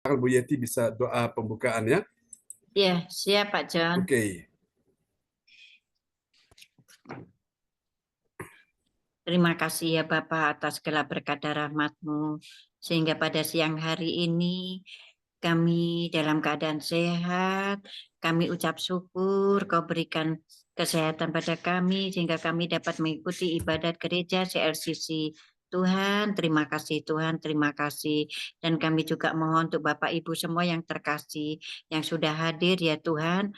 Bu Yeti bisa doa pembukaan ya? Ya, siap Pak John. Oke. Terima kasih ya Bapak atas segala berkat dan rahmat-Mu. Sehingga pada siang hari ini kami dalam keadaan sehat, kami ucap syukur Kau berikan kesehatan pada kami sehingga kami dapat mengikuti ibadat gereja CLCC. Tuhan, terima kasih Tuhan, terima kasih. Dan kami juga mohon untuk Bapak Ibu semua yang terkasih, yang sudah hadir ya Tuhan,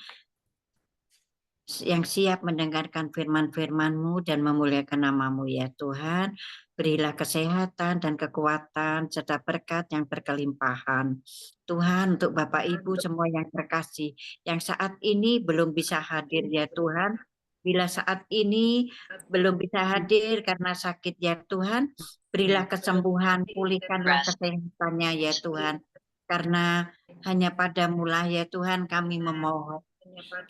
yang siap mendengarkan firman-firman-Mu dan memuliakan nama-Mu ya Tuhan. Berilah kesehatan dan kekuatan serta berkat yang berkelimpahan. Tuhan, untuk Bapak Ibu semua yang terkasih, yang saat ini belum bisa hadir ya Tuhan, bila saat ini belum bisa hadir karena sakit ya Tuhan, berilah kesembuhan, pulihkanlah kesehatannya ya Tuhan. Karena hanya padamu-lah ya Tuhan kami memohon.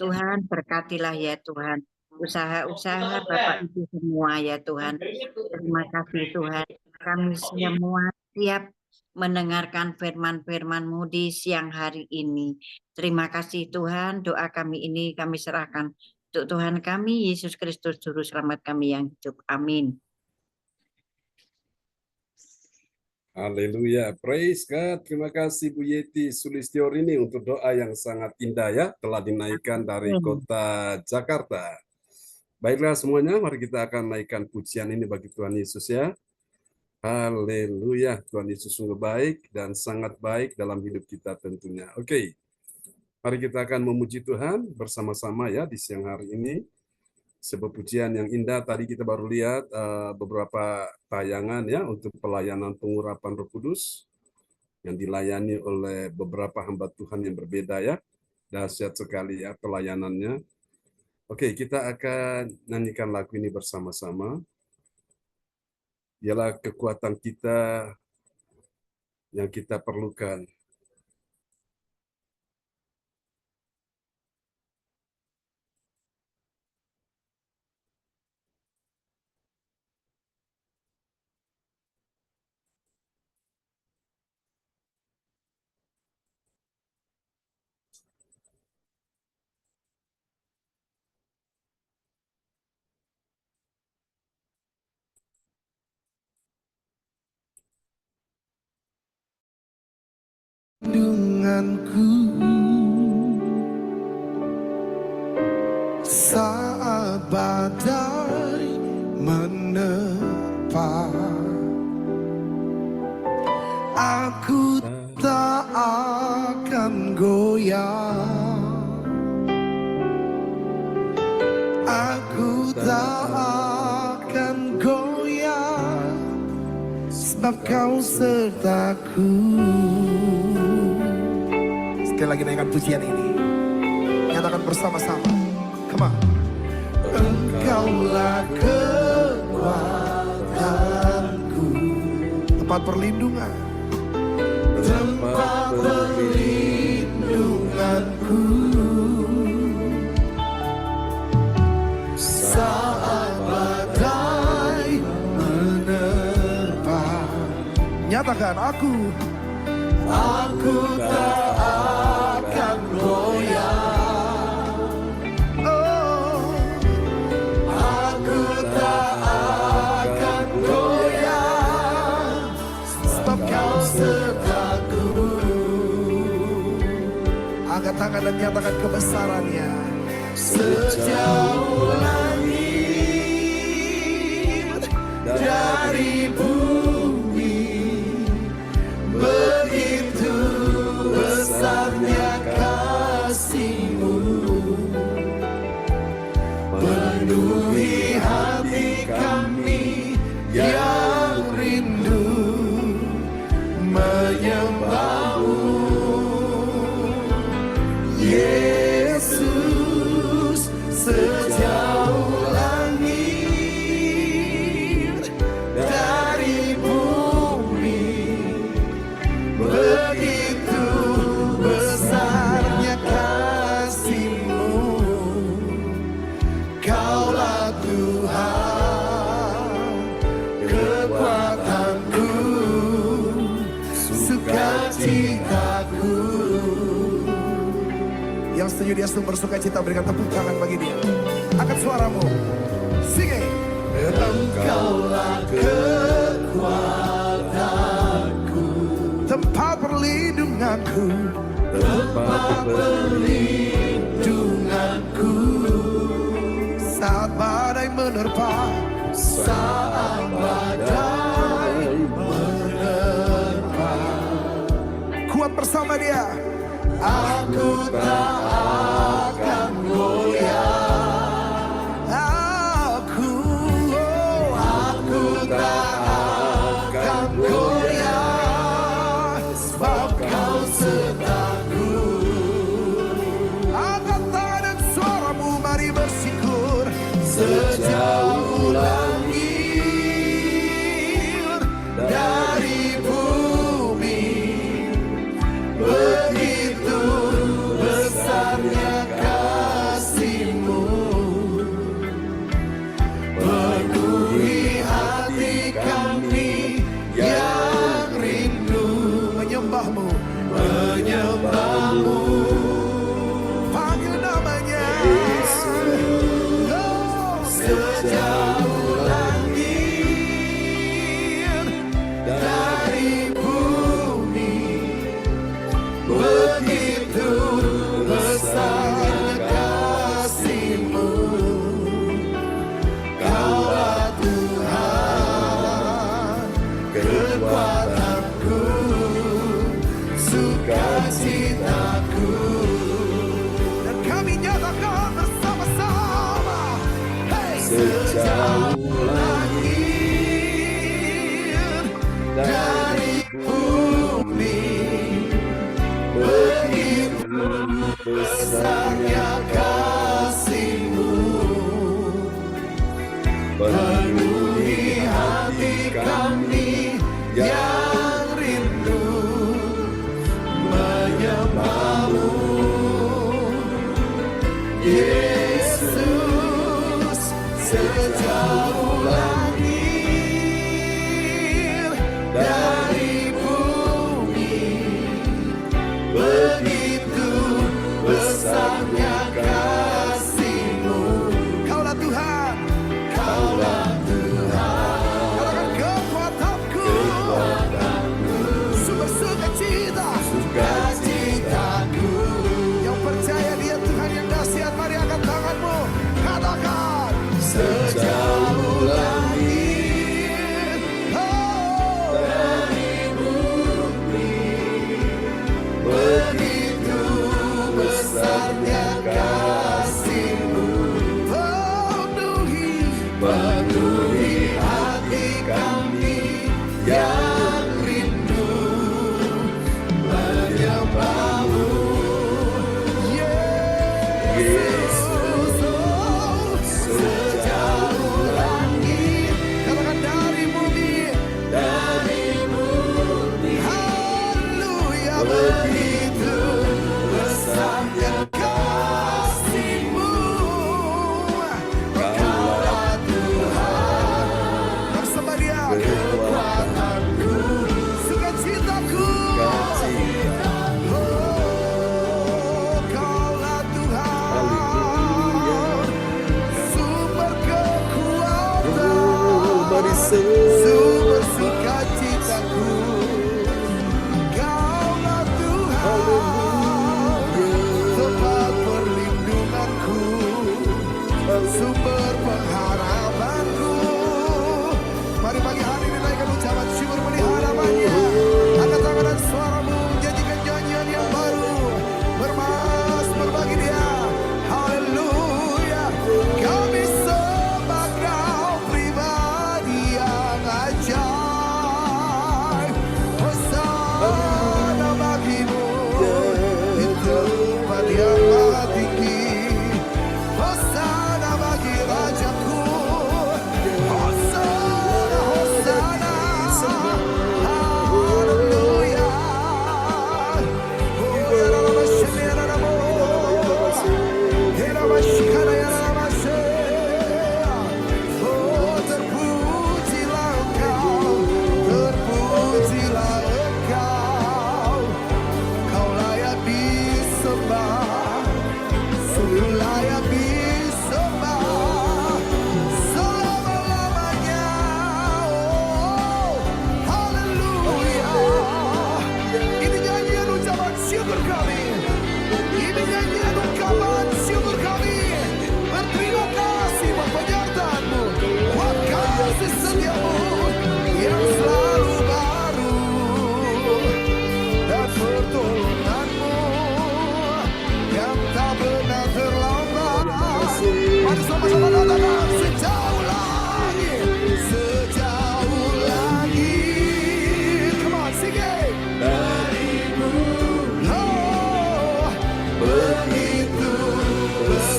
Tuhan berkatilah ya Tuhan usaha-usaha Bapak Ibu semua ya Tuhan. Terima kasih Tuhan. Kami semua siap mendengarkan firman-firman-Mu di siang hari ini. Terima kasih Tuhan, doa kami ini kami serahkan untuk Tuhan kami, Yesus Kristus Juru Selamat kami yang hidup. Amin. Haleluya, praise God. Terima kasih Bu Yeti Sulistiorini untuk doa yang sangat indah ya, telah dinaikkan dari kota Jakarta. Baiklah semuanya, mari kita akan naikkan pujian ini bagi Tuhan Yesus ya. Haleluya, Tuhan Yesus sungguh baik dan sangat baik dalam hidup kita tentunya. Oke, mari kita akan memuji Tuhan bersama-sama ya di siang hari ini. Sebuah pujian yang indah, tadi kita baru lihat beberapa tayangan ya untuk pelayanan pengurapan Roh Kudus yang dilayani oleh beberapa hamba Tuhan yang berbeda ya. Dahsyat sekali ya pelayanannya. Oke, kita akan nyanyikan lagu ini bersama-sama. Ialah kekuatan kita yang kita perlukan. Perlindunganku saat badai menerpa, aku tak akan goyah, aku tak akan goyah, sebab Kau sertaku. Sekali lagi naikkan pujian ini, nyatakan bersama-sama. Come on. Engkaulah kekuatanku, tempat perlindungan, tempat perlindunganku, saat badai menerpa. Nyatakan, aku tak akan goyah. Oh, aku tak akan goyah, sebab Kau sertaku. Angkat tangan dan nyatakan kebesarannya. Sejauh langit dari bumi, begitu besarnya kasih-Mu, penuhi hati kami yang rindu menyembah-Mu. Yesus, sejauh langit dari Yang setuju dia langsung bersuka cita, berikan tepuk tangan bagi dia. Angkat suaramu, sing it. Engkaulah kekuatanku, tempat perlindunganku, tempat perlindunganku. Saat badai menerpa, saat badai menerpa, kuat bersama dia. Aku tak akan goyah. Aku tak akan goyah, sebab Kau sertaku. Angkat tangan dan suaramu, mari bersyukur. Sejauh langit dari bumi, begitu besarnya kasih-Mu, penuhi hati kami yang rindu menyembah-Mu, menyembah-Mu, panggil namanya. Oh, sejauh langit dari bumi, begitu besarnya kasih-Mu. Kaulah Tuhan, kekuatanku, sukacitaku. Dan kami nyatakan bersama-sama, hey, sejauh langit dari bumi, begitu besarnya kasih-Mu, penuhi hati kami yang rindu menyembah-Mu. Yesus, sejauh langit dari bumi, begitu besarnya kasih-Mu. Kaulah Tuhan, Kaulah Tuhan, katakan kekuatanku, sumber sukacita, sukacitaku. Yang percaya Dia Tuhan yang dahsyat, mari angkat tanganmu, katakan sejauh langit, oh, dari bumi, begitu besarnya kasih-Mu, penuhi hati kami yang rindu menyembah-Mu. Yesus, oh, sejauh langit, katakan dari bumi, haleluya, begitu besarnya kasih-Mu. Kaulah Tuhan, bersama Dia kekuatanku, sukacitaku. Oh, Kaulah Tuhan, sumber kekuatan, sumber sukacitaku. Kaulah Tuhan.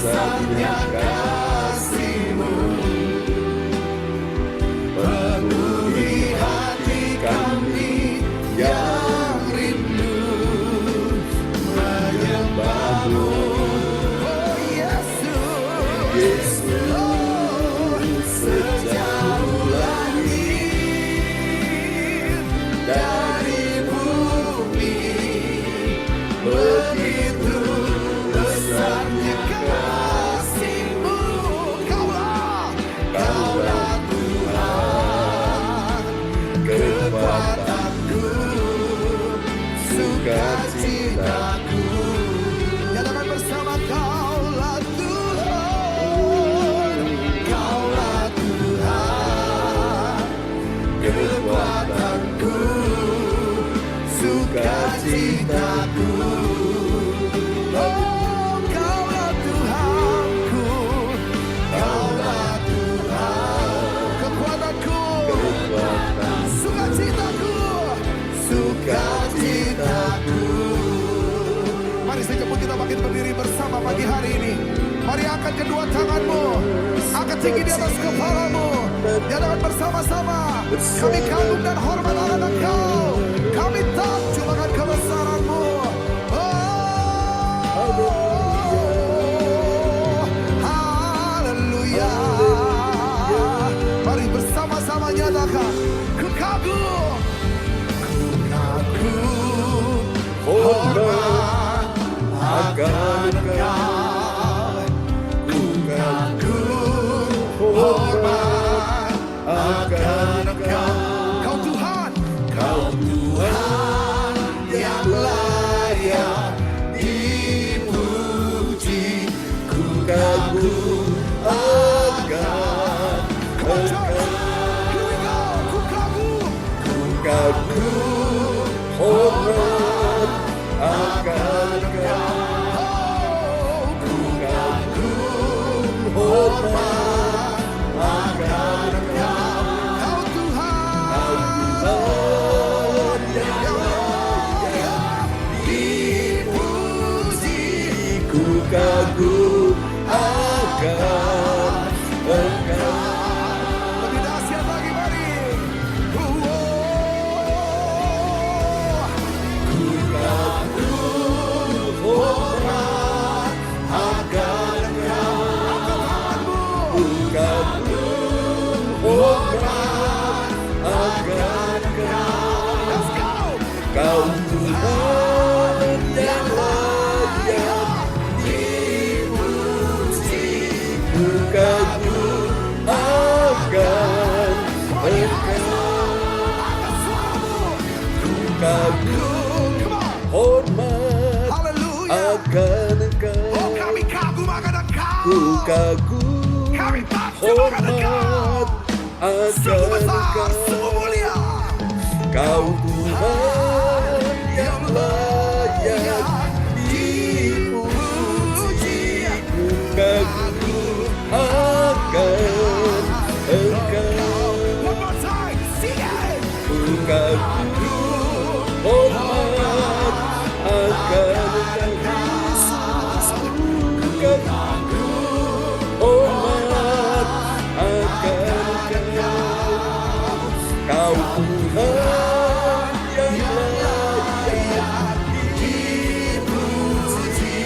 besarnya kasih-Mu, penuhi hati kami yang rindu menyembah-Mu. Oh Yesus, Yesus, sejauh langit dari bumi, begitu besarnya kasih-Mu. Kaulah Tuhan, kekuatanku, sukacitaku. Nyatakan bersama, Kaulah Tuhan, Kaulah Tuhan, kekuatanku, sukacitaku. Oh, Kaulah Tuhanku, Kaulah Tuhan, kekuatanku, sukacitaku, sukacitaku. Mari sekejap kita makin berdiri bersama pagi hari ini. Mari angkat kedua tanganmu, angkat tinggi di atas kepalamu. Nyatakan bersama-sama, kami kagum dan hormat akan Engkau, kami takjub akan kebesaran-Mu. Haleluya. Mari bersama-sama nyatakan, ku kagum, hormat akan Engkau, ku kagum, hormat akan Engkau. Kau Tuhan, Kau Tuhan yang layak dipuji, ku kagum akan Engkau. Ku kagum, hormat akan Engkau, ku kagum, hormat akan Engkau. Kau Tuhan yang layak dipuji, ku kagum akan Engkau. Lebih dahsyat lagi, mari. Ku kagum, hormat akan Engkau, ku kagum, hormat akan Engkau. Kau Tuhan yang layak dipuji, ku kagum akan Engkau. Ku kagum, hormat akan Engkau. Oh, kami kagum akan Engkau. Ku kagum, kami takjub akan Engkau. Sungguh besar, sungguh mulia. Kau Tuhan yang layak dipuji, ku kagum akan Engkau. One more time, sing it. Ku kagum, hormat akan Yesus, ku kagum, hormat akan Engkau. Kau Tuhan yang layak dipuji,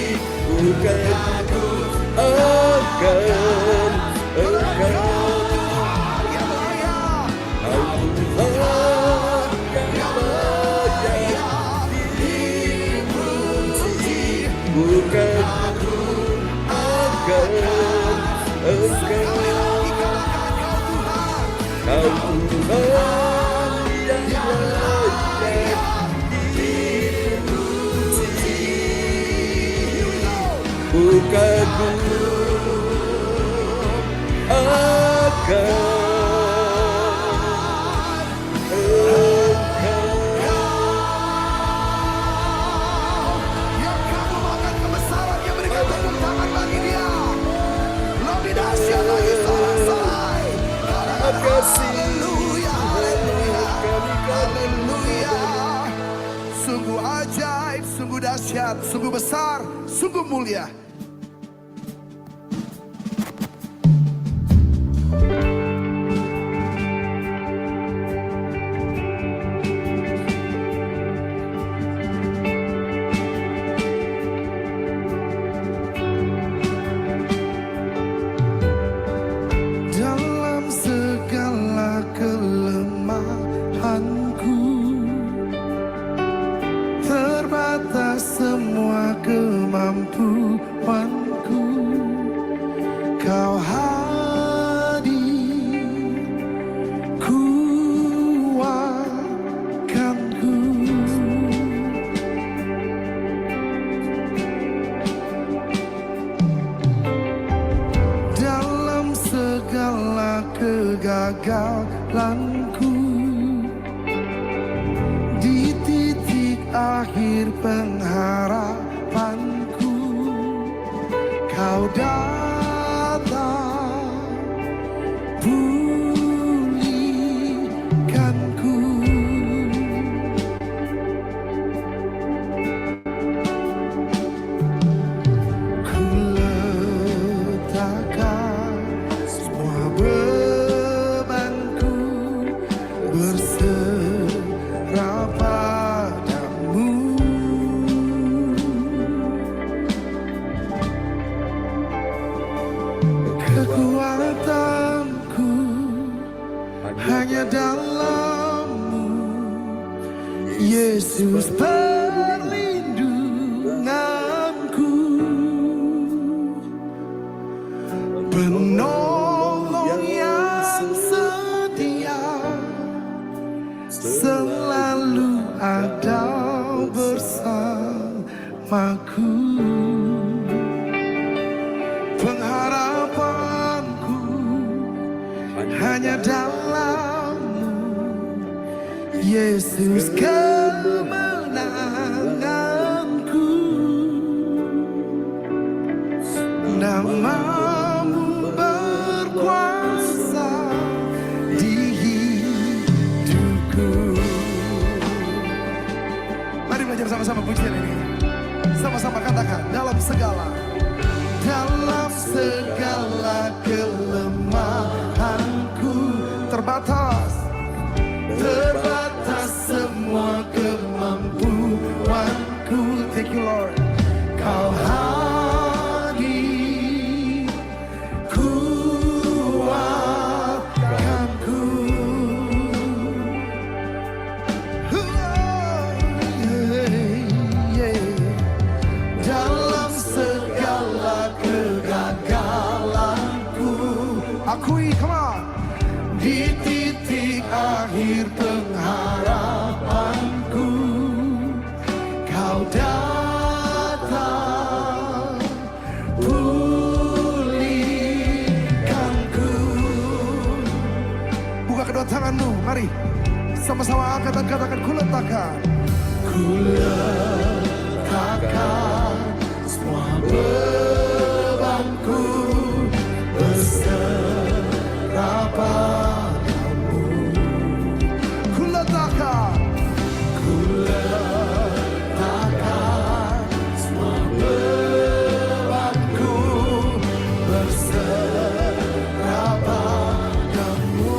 ku kagum akan Engkau. Kau Tuhan yang layak dipuji, ku kagum akan Engkau. Kau Tuhan yang layak dipuji, ku kagum akan Haleluya, haleluya, haleluya. Sungguh ajaib, sungguh dahsyat, sungguh besar, sungguh mulia. kegagalanku, di titik akhir pengharapanku, Kau datang pulihkanku. Ku letakkan semua bebanku berserah padamu. Kekuatanku hanya dalam-Mu, Yesus perlindunganku, penolong yang setia, selalu ada bersamaku. Pengharapanku hanya dalam-Mu, Yesus kemenanganku. Nama-Mu berkuasa di hidupku. Mari belajar sama-sama pujian ini. Sama-sama katakan, dalam segala kelemahanku, terbatas semua kemampuanku. Thank you Lord. Kau hadir, kuatkanku. Dalam segala kegagalanku, akui, come on. Di titik akhir pengharapanku, Kau datang pulihkanku. Buka kedua tanganmu, mari sama-sama angkat dan katakan, ku letakkan semua bebanku berserah padamu. Ku letakkan semua bebanku berserah padamu.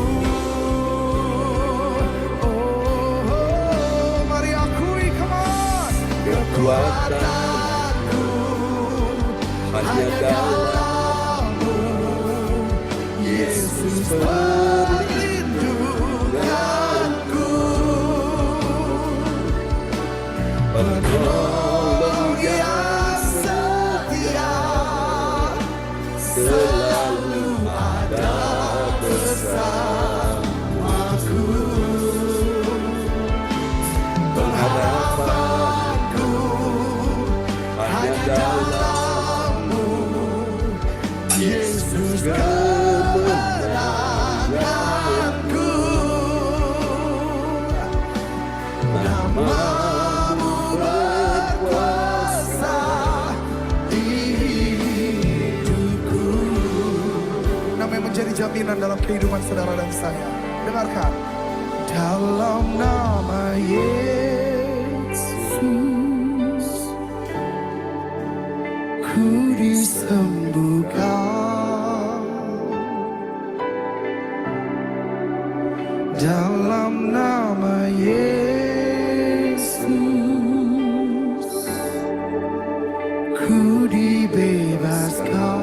Oh, mari akui, come on. Kekuatanku hanya dalam-Mu, Yesus perlindunganku, penolong yang setia, selalu ada bersamaku. Pengharapanku hanya dalam-Mu, Yesus kemenanganku. Nama-Mu berkuasa di hidupku. Nama yang menjadi jaminan dalam kehidupan saudara dan saya. Dengarkan. Dalam nama Yesus, ku disembuhkan. Dalam nama Yesus, ku dibebaskan.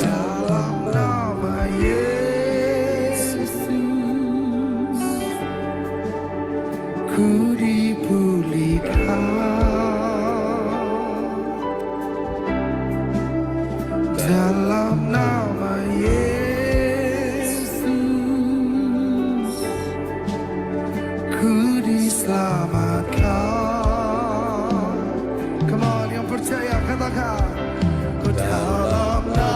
Dalam nama Yesus, ku dipulihkan. Dalam nama Yesus, ku diselamatkan. Come on, yang percaya katakan, dalam nama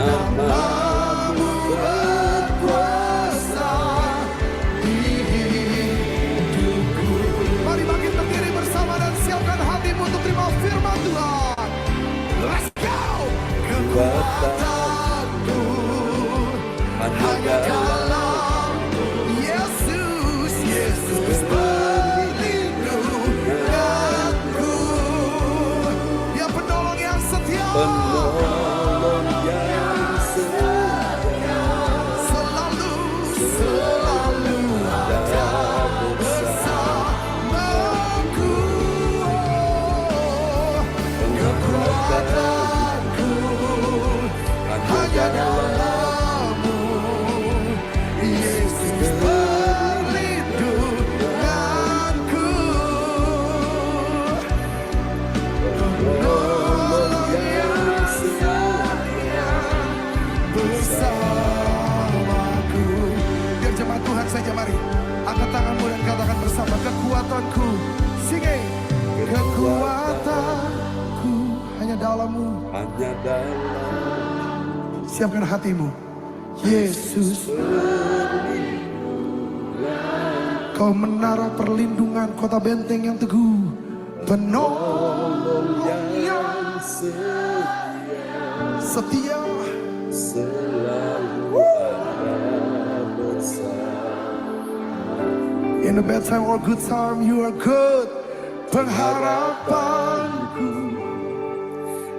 Namamu berkuasa di hidupku. Mari bangkit berdiri bersama dan siapkan hatimu untuk terima firman Tuhan. Let's go. Kekuatanku hanya dalam Yesus, Yesus perlindunganku. Dia penolong yang setia. Penolong yang setia, Selalu ada bersamaku. Kekuatanku hanya dalam-Mu, Yesus perlindunganku. Penolong yang setia bersamaku. Biar jemaat Tuhan saja, mari angkat tanganmu dan katakan bersama, kekuatanku. Sing, kekuatanku hanya dalam-Mu. hanya dalam Siapkan hatimu, Yesus. Kau menara perlindungan, kota benteng yang teguh, penolong yang setia, selalu ada bersama. in a bad time or good time, you are good. Pengharapanku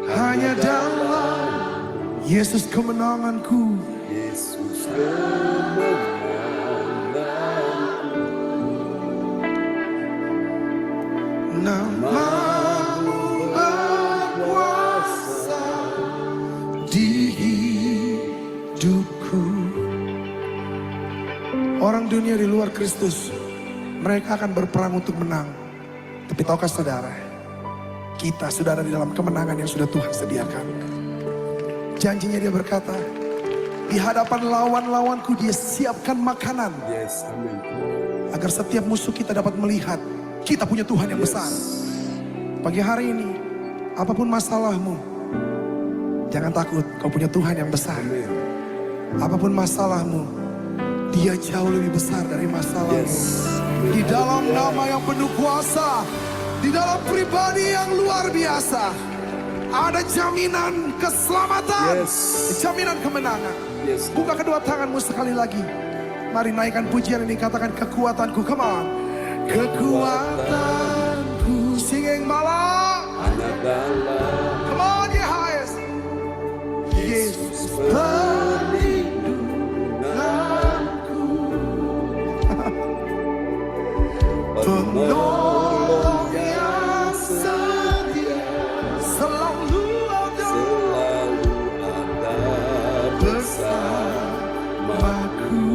hanya dalam Yesus kemenanganku. Yesus kemenanganku. Namamu berkuasa di hidupku. Orang dunia di luar Kristus, mereka akan berperang untuk menang. Tapi tahukah saudara, kita sudah ada di dalam kemenangan yang sudah Tuhan sediakan. Janjinya dia berkata, di hadapan lawan-lawanku dia siapkan makanan. Yes, amin. Agar setiap musuh kita dapat melihat kita punya Tuhan yang besar. Pagi hari ini, apapun masalahmu, jangan takut, kau punya Tuhan yang besar. Amin. Apapun masalahmu, Dia jauh lebih besar dari masalahmu. Yes. Di dalam nama yang penuh kuasa, di dalam pribadi yang luar biasa, ada jaminan keselamatan, Yes. jaminan kemenangan. Yes. Buka kedua tanganmu sekali lagi. Mari naikkan pujian ini, katakan kekuatanku. Come on. Kekuatanku, singing malam. Hanya dalam Come on, your highest. Yesus perlindunganku, penolong yang setia, selalu ada bersamaku.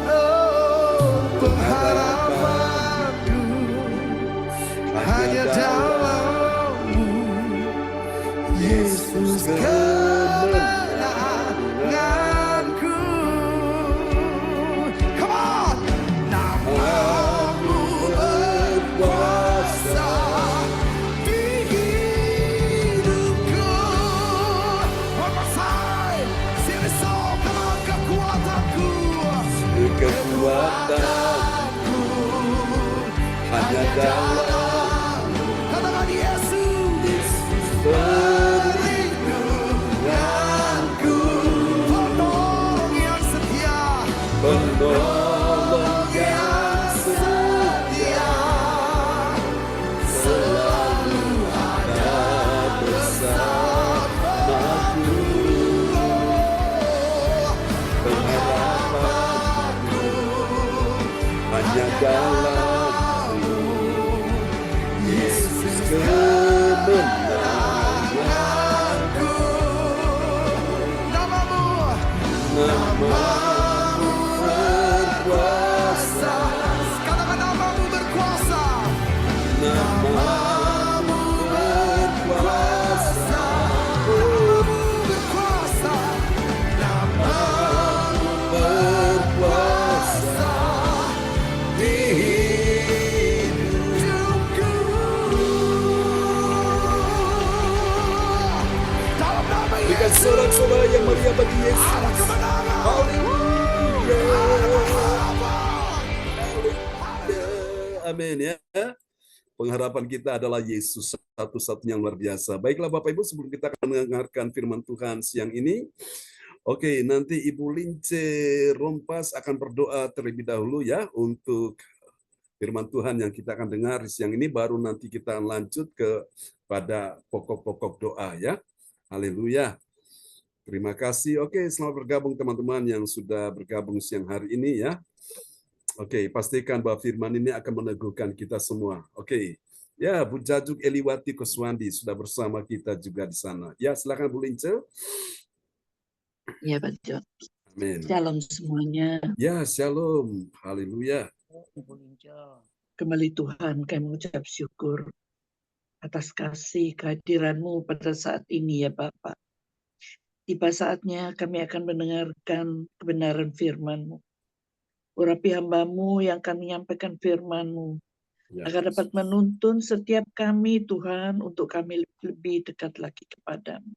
Oh, pengharapanku hanya dalam-Mu, Yesus kemenanganku. Come on. Namamu berkuasa di hidupku. One more time. Sing this song. Come on. Kekuatanku. kekuatanku hanya dalam Katakan Yesus. perlindunganku. Penolong yang setia. Penolong yang setia, selalu ada bersamaku. Pengharapanku hanya dalam-Mu, Yesus kemenanganku. Namamu berkuasa, Katakan namamu berkuasa. namamu berkuasa, Namamu berkuasa. namamu berkuasa di Hidupku. Dalam nama Berikan sorak-sorai yang meriah bagi Yesus. Haleluya. Amin ya. Pengharapan kita adalah Yesus satu-satunya yang luar biasa. Baiklah Bapak Ibu, sebelum kita akan mendengarkan firman Tuhan siang ini, oke, nanti Ibu Lince Rompas akan berdoa terlebih dahulu ya untuk firman Tuhan yang kita akan dengar siang ini, baru nanti kita lanjut pada pokok-pokok doa ya. Haleluya. Terima kasih. Oke, selamat bergabung teman-teman yang sudah bergabung siang hari ini ya. Oke, pastikan bahwa firman ini akan meneguhkan kita semua. Oke. Ya, Bu Jajuk Eliwati Kuswandi sudah bersama kita juga di sana. Ya, silakan Bu Lince. Ya, Pak Jo. Amin. Shalom semuanya. Ya, shalom. Haleluya. Kembali Tuhan, kami mengucap syukur atas kasih kehadiran-Mu pada saat ini ya Bapak. Tiba saatnya kami akan mendengarkan kebenaran firman-Mu. Urapi hamba-Mu yang akan menyampaikan firman-Mu, Ya, agar dapat menuntun setiap kami Tuhan untuk kami lebih dekat lagi kepadamu.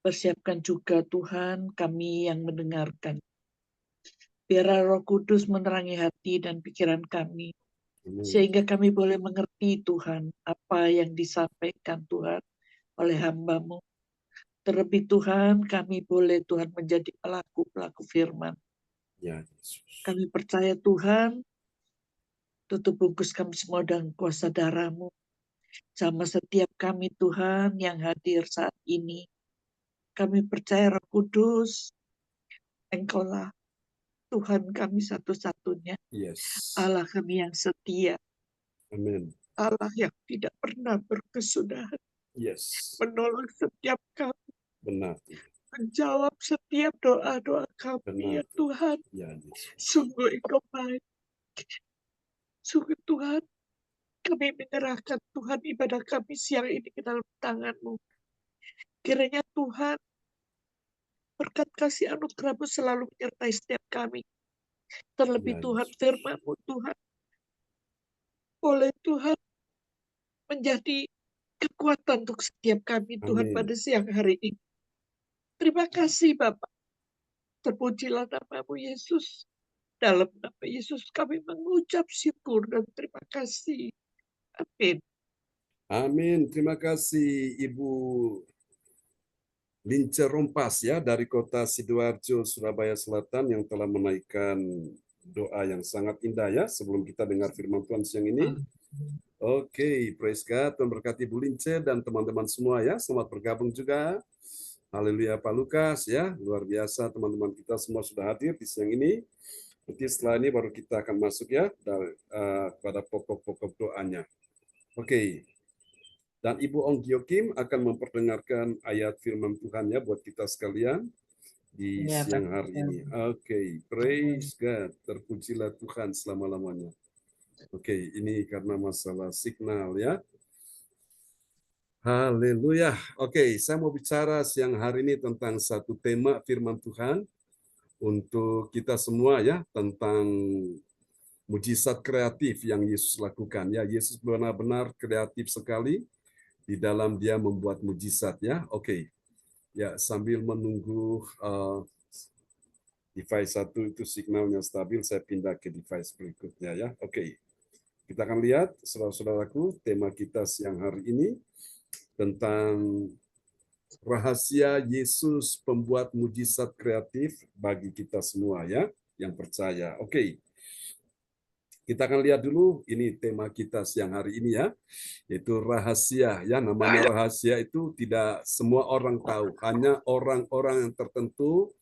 Persiapkan juga Tuhan kami yang mendengarkan. Biarlah Roh Kudus menerangi hati dan pikiran kami, sehingga kami boleh mengerti Tuhan apa yang disampaikan Tuhan oleh hamba-Mu. Terlebih Tuhan, kami boleh Tuhan menjadi pelaku-pelaku firman. Ya, Yesus. Kami percaya Tuhan, tutup bungkus kami semua dengan kuasa darah-Mu. Sama setiap kami Tuhan yang hadir saat ini. Kami percaya Roh Kudus, Engkaulah Tuhan kami satu-satunya. Yes. Allah kami yang setia. Amin. Allah yang tidak pernah berkesudahan. Yes. Menolong setiap kami. Benar. Menjawab setiap doa-doa kami ya Benar. Tuhan. Ya, Yesus. Sungguh Engkau baik. Sungguh Tuhan, kami menyerahkan Tuhan ibadah kami siang ini ke dalam tangan-Mu. Kiranya Tuhan, berkat kasih anugerah-Mu selalu menyertai setiap kami. Terlebih Ya, Tuhan, Yesus. firman-Mu Tuhan, boleh Tuhan menjadi kekuatan untuk setiap kami Tuhan Amin. pada siang hari ini. Terima kasih Bapak. Terpujilah nama-Mu Yesus. Dalam nama Yesus kami mengucap syukur dan terima kasih. Amin. Amin. Terima kasih Ibu Lince Rompas ya dari kota Sidoarjo, Surabaya Selatan yang telah menaikkan doa yang sangat indah ya sebelum kita dengar firman Tuhan siang ini. Oke, praise God. Tuhan berkati Bu Lince dan teman-teman semua ya. Selamat bergabung juga. Haleluya Pak Lukas ya. Luar biasa teman-teman kita semua sudah hadir di siang ini. Nanti setelah ini baru kita akan masuk ya pada pokok-pokok doanya. Oke. Dan Ibu Ong Gio Kim akan memperdengarkan ayat firman Tuhan ya buat kita sekalian di Ya, siang Pak. hari ini. Oke, praise God. Terpujilah Tuhan selama-lamanya. Oke, ini karena masalah signal ya. Haleluya. Oke, saya mau bicara siang hari ini tentang satu tema firman Tuhan untuk kita semua ya, tentang mujizat kreatif yang Yesus lakukan. Ya, Yesus benar-benar kreatif sekali di dalam dia membuat mujizat ya. Oke. Ya, sambil menunggu device satu itu signalnya stabil, saya pindah ke device berikutnya ya. Oke. Kita akan lihat, saudara-saudaraku, tema kita siang hari ini tentang rahasia Yesus pembuat mujizat kreatif bagi kita semua ya, yang percaya. Oke. Kita akan lihat dulu, ini tema kita siang hari ini ya, yaitu rahasia. Ya, namanya rahasia itu tidak semua orang tahu, hanya orang-orang yang tertentu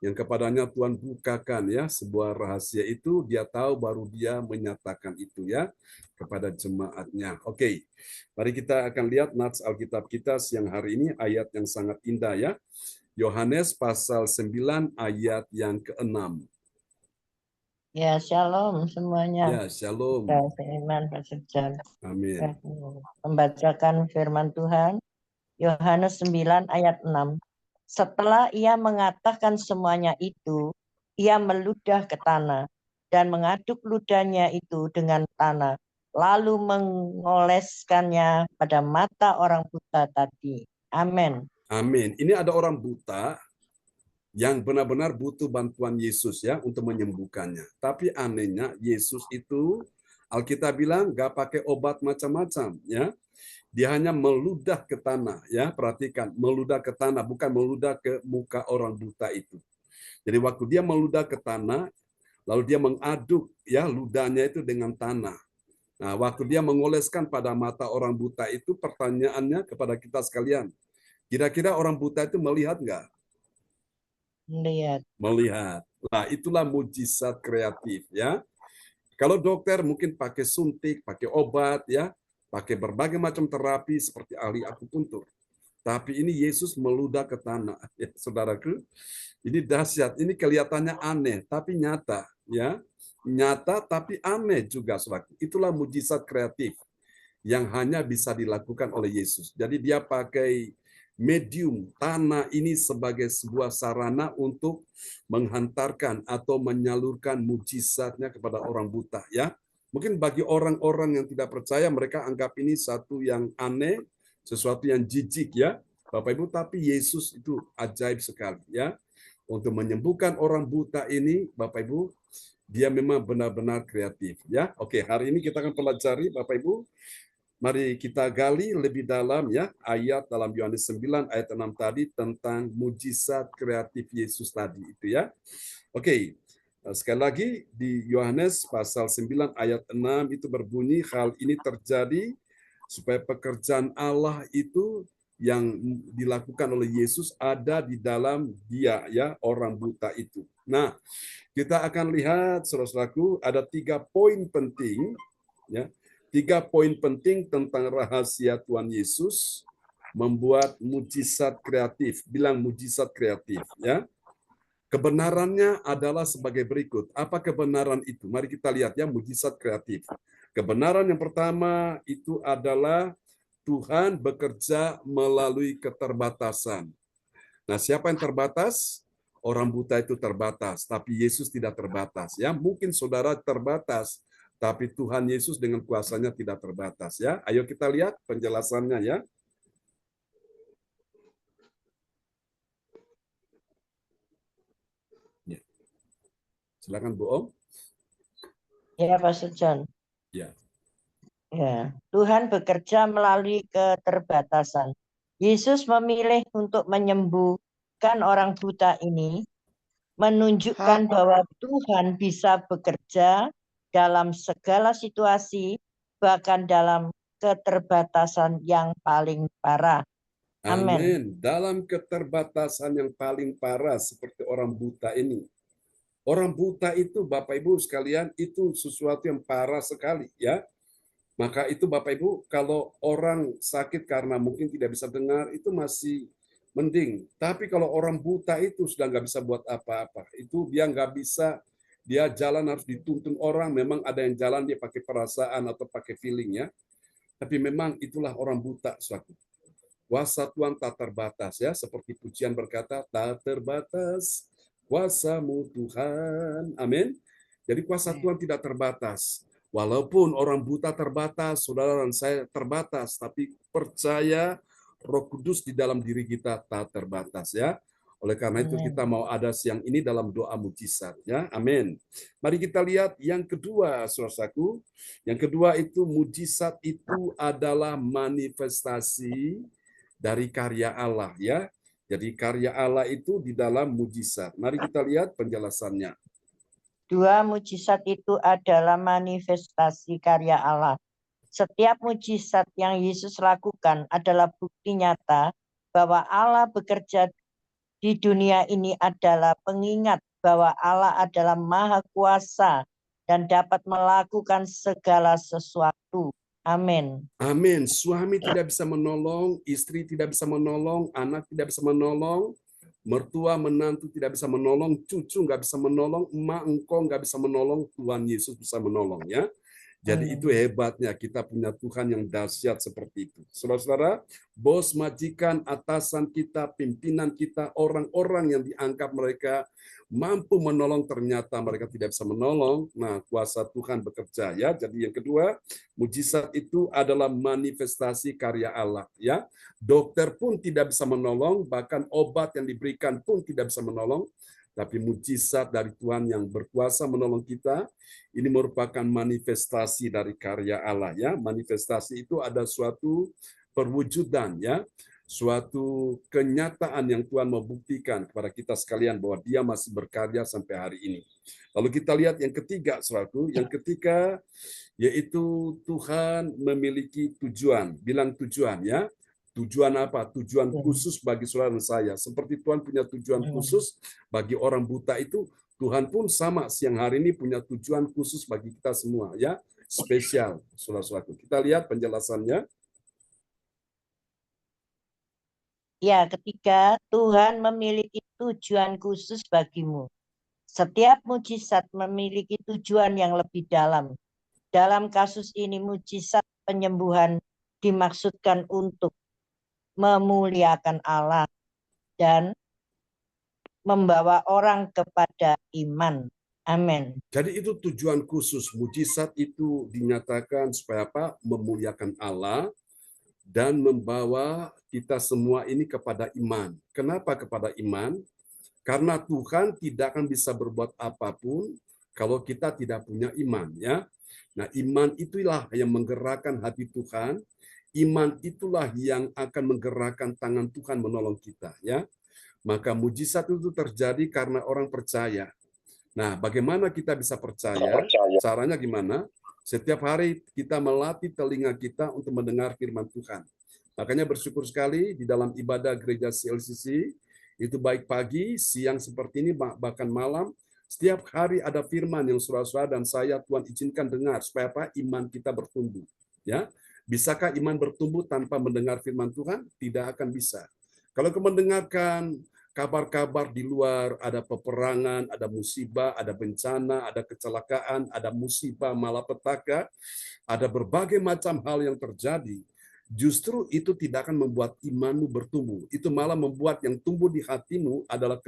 yang kepadanya Tuhan bukakan ya sebuah rahasia itu, dia tahu baru dia menyatakan itu ya kepada jemaatnya. Oke, mari kita akan lihat nats Alkitab kita siang hari ini, ayat yang sangat indah ya. Yohanes pasal 9 ayat yang ke-6. Ya, shalom semuanya. Ya, shalom. Firman Pak Sejal. Amin. Membacakan firman Tuhan, Yohanes 9 ayat 6. Setelah ia mengatakan semuanya itu, ia meludah ke tanah dan mengaduk ludahnya itu dengan tanah, lalu mengoleskannya pada mata orang buta tadi. Amin. Amin. Ini ada orang buta yang benar-benar butuh bantuan Yesus ya untuk menyembuhkannya. Tapi anehnya Yesus itu Alkitab bilang nggak pakai obat macam-macam ya. Dia hanya meludah ke tanah ya. Perhatikan, meludah ke tanah bukan meludah ke muka orang buta itu. Jadi waktu dia meludah ke tanah, lalu dia mengaduk ya ludahnya itu dengan tanah. Nah, waktu dia mengoleskan pada mata orang buta itu, pertanyaannya kepada kita sekalian, kira-kira orang buta itu melihat nggak? Melihat. Melihat. Nah, itulah mujizat kreatif ya. Kalau dokter mungkin pakai suntik, pakai obat ya, pakai berbagai macam terapi seperti ahli akupuntur. Tapi ini Yesus meludah ke tanah, ya, saudaraku. Ini dahsyat. Ini kelihatannya aneh, tapi nyata, ya. Nyata tapi aneh juga, saudaraku. Itulah mujizat kreatif yang hanya bisa dilakukan oleh Yesus. Jadi dia pakai medium tanah ini sebagai sebuah sarana untuk menghantarkan atau menyalurkan mujizatnya kepada orang buta ya. Mungkin bagi orang-orang yang tidak percaya mereka anggap ini satu yang aneh, sesuatu yang jijik ya. Bapak Ibu, tapi Yesus itu ajaib sekali ya. Untuk menyembuhkan orang buta ini, Bapak Ibu, dia memang benar-benar kreatif ya. Oke, hari ini kita akan pelajari Bapak Ibu. Mari kita gali lebih dalam ya ayat dalam Yohanes 9 ayat 6 tadi tentang mujizat kreatif Yesus tadi itu ya. Oke. Sekali lagi di Yohanes pasal 9 ayat 6 itu berbunyi hal ini terjadi supaya pekerjaan Allah itu yang dilakukan oleh Yesus ada di dalam dia ya orang buta itu. Nah, kita akan lihat saudaraku ada 3 poin penting ya. 3 poin penting tentang rahasia Tuhan Yesus membuat mujizat kreatif. Bilang mujizat kreatif ya. Kebenarannya adalah sebagai berikut. Apa kebenaran itu? Mari kita lihat ya mujizat kreatif. Kebenaran yang pertama itu adalah Tuhan bekerja melalui keterbatasan. Nah, siapa yang terbatas? Orang buta itu terbatas, tapi Yesus tidak terbatas. Ya, mungkin saudara terbatas, tapi Tuhan Yesus dengan kuasanya tidak terbatas. Ya, ayo kita lihat penjelasannya ya. Ya. Silakan Bu Om. Ya, Pastor John. Ya. Ya, Tuhan bekerja melalui keterbatasan. Yesus memilih untuk menyembuhkan orang buta ini, menunjukkan bahwa Tuhan bisa bekerja dalam segala situasi, bahkan dalam keterbatasan yang paling parah. Amin. Amin. Dalam keterbatasan yang paling parah seperti orang buta ini. Orang buta itu Bapak Ibu sekalian itu sesuatu yang parah sekali ya. Maka itu Bapak Ibu, kalau orang sakit karena mungkin tidak bisa dengar, itu masih mending. Tapi kalau orang buta itu sudah nggak bisa buat apa-apa. Itu dia nggak bisa, dia jalan harus dituntun orang, memang ada yang jalan dia pakai perasaan atau pakai feeling ya. Tapi memang itulah orang buta suatu. Kuasa Tuhan tak terbatas ya, seperti pujian berkata, tak terbatas kuasa-Mu Tuhan. Amin. Jadi kuasa Tuhan tidak terbatas. Walaupun orang buta terbatas, saudara dan saya terbatas, tapi percaya Roh Kudus di dalam diri kita tak terbatas ya. Oleh karena itu kita mau ada siang ini dalam doa mujizat ya. Amin. Mari kita lihat yang kedua, saudaraku. Yang kedua itu mujizat itu adalah manifestasi dari karya Allah ya. Jadi karya Allah itu di dalam mujizat. Mari kita lihat penjelasannya. 2 mujizat itu adalah manifestasi karya Allah. Setiap mujizat yang Yesus lakukan adalah bukti nyata bahwa Allah bekerja di dunia ini adalah pengingat bahwa Allah adalah Maha Kuasa dan dapat melakukan segala sesuatu. Amin. Amin. Suami tidak bisa menolong, istri tidak bisa menolong, anak tidak bisa menolong, mertua, menantu tidak bisa menolong, cucu nggak bisa menolong, emak, engkau nggak bisa menolong, Tuhan Yesus bisa menolong ya. Jadi itu hebatnya kita punya Tuhan yang dahsyat seperti itu. Saudara-saudara, bos, majikan, atasan kita, pimpinan kita, orang-orang yang dianggap mereka mampu menolong, ternyata mereka tidak bisa menolong. Nah, kuasa Tuhan bekerja ya. Jadi yang kedua, mujizat itu adalah manifestasi karya Allah ya. Dokter pun tidak bisa menolong, bahkan obat yang diberikan pun tidak bisa menolong. Tapi mujizat dari Tuhan yang berkuasa menolong kita, ini merupakan manifestasi dari karya Allah ya. Manifestasi itu ada suatu perwujudan ya, suatu kenyataan yang Tuhan membuktikan kepada kita sekalian bahwa Dia masih berkarya sampai hari ini. Lalu kita lihat yang ketiga, suatu yang ketiga yaitu Tuhan memiliki tujuan. Bilang tujuan ya. Tujuan apa? Tujuan khusus bagi saudara dan saya. Seperti Tuhan punya tujuan khusus bagi orang buta itu, Tuhan pun sama siang hari ini punya tujuan khusus bagi kita semua ya, spesial saudara-saudaraku. Kita lihat penjelasannya. Ya, ketiga, Tuhan memiliki tujuan khusus bagimu. Setiap mujizat memiliki tujuan yang lebih dalam. Dalam kasus ini, mujizat penyembuhan dimaksudkan untuk memuliakan Allah dan membawa orang kepada iman. Amin. Jadi itu tujuan khusus. Mujizat itu dinyatakan supaya apa? Memuliakan Allah dan membawa kita semua ini kepada iman. Kenapa kepada iman? Karena Tuhan tidak akan bisa berbuat apapun kalau kita tidak punya iman ya. Nah, iman itulah yang menggerakkan hati Tuhan. Iman itulah yang akan menggerakkan tangan Tuhan menolong kita ya. Maka mujizat itu terjadi karena orang percaya. Nah, bagaimana kita bisa percaya? Caranya gimana? Setiap hari kita melatih telinga kita untuk mendengar firman Tuhan. Makanya bersyukur sekali di dalam ibadah gereja CLCC, itu baik pagi, siang seperti ini, bahkan malam, setiap hari ada firman yang saudara-saudara dan saya Tuhan izinkan dengar supaya apa? Iman kita bertumbuh. Ya, bisakah iman bertumbuh tanpa mendengar firman Tuhan? Tidak akan bisa. Kalau kita mendengarkan kabar-kabar di luar, ada peperangan, ada musibah, ada bencana, ada kecelakaan, ada musibah malapetaka, ada berbagai macam hal yang terjadi. Justru itu tidak akan membuat imanmu bertumbuh. Itu malah membuat yang tumbuh di hatimu adalah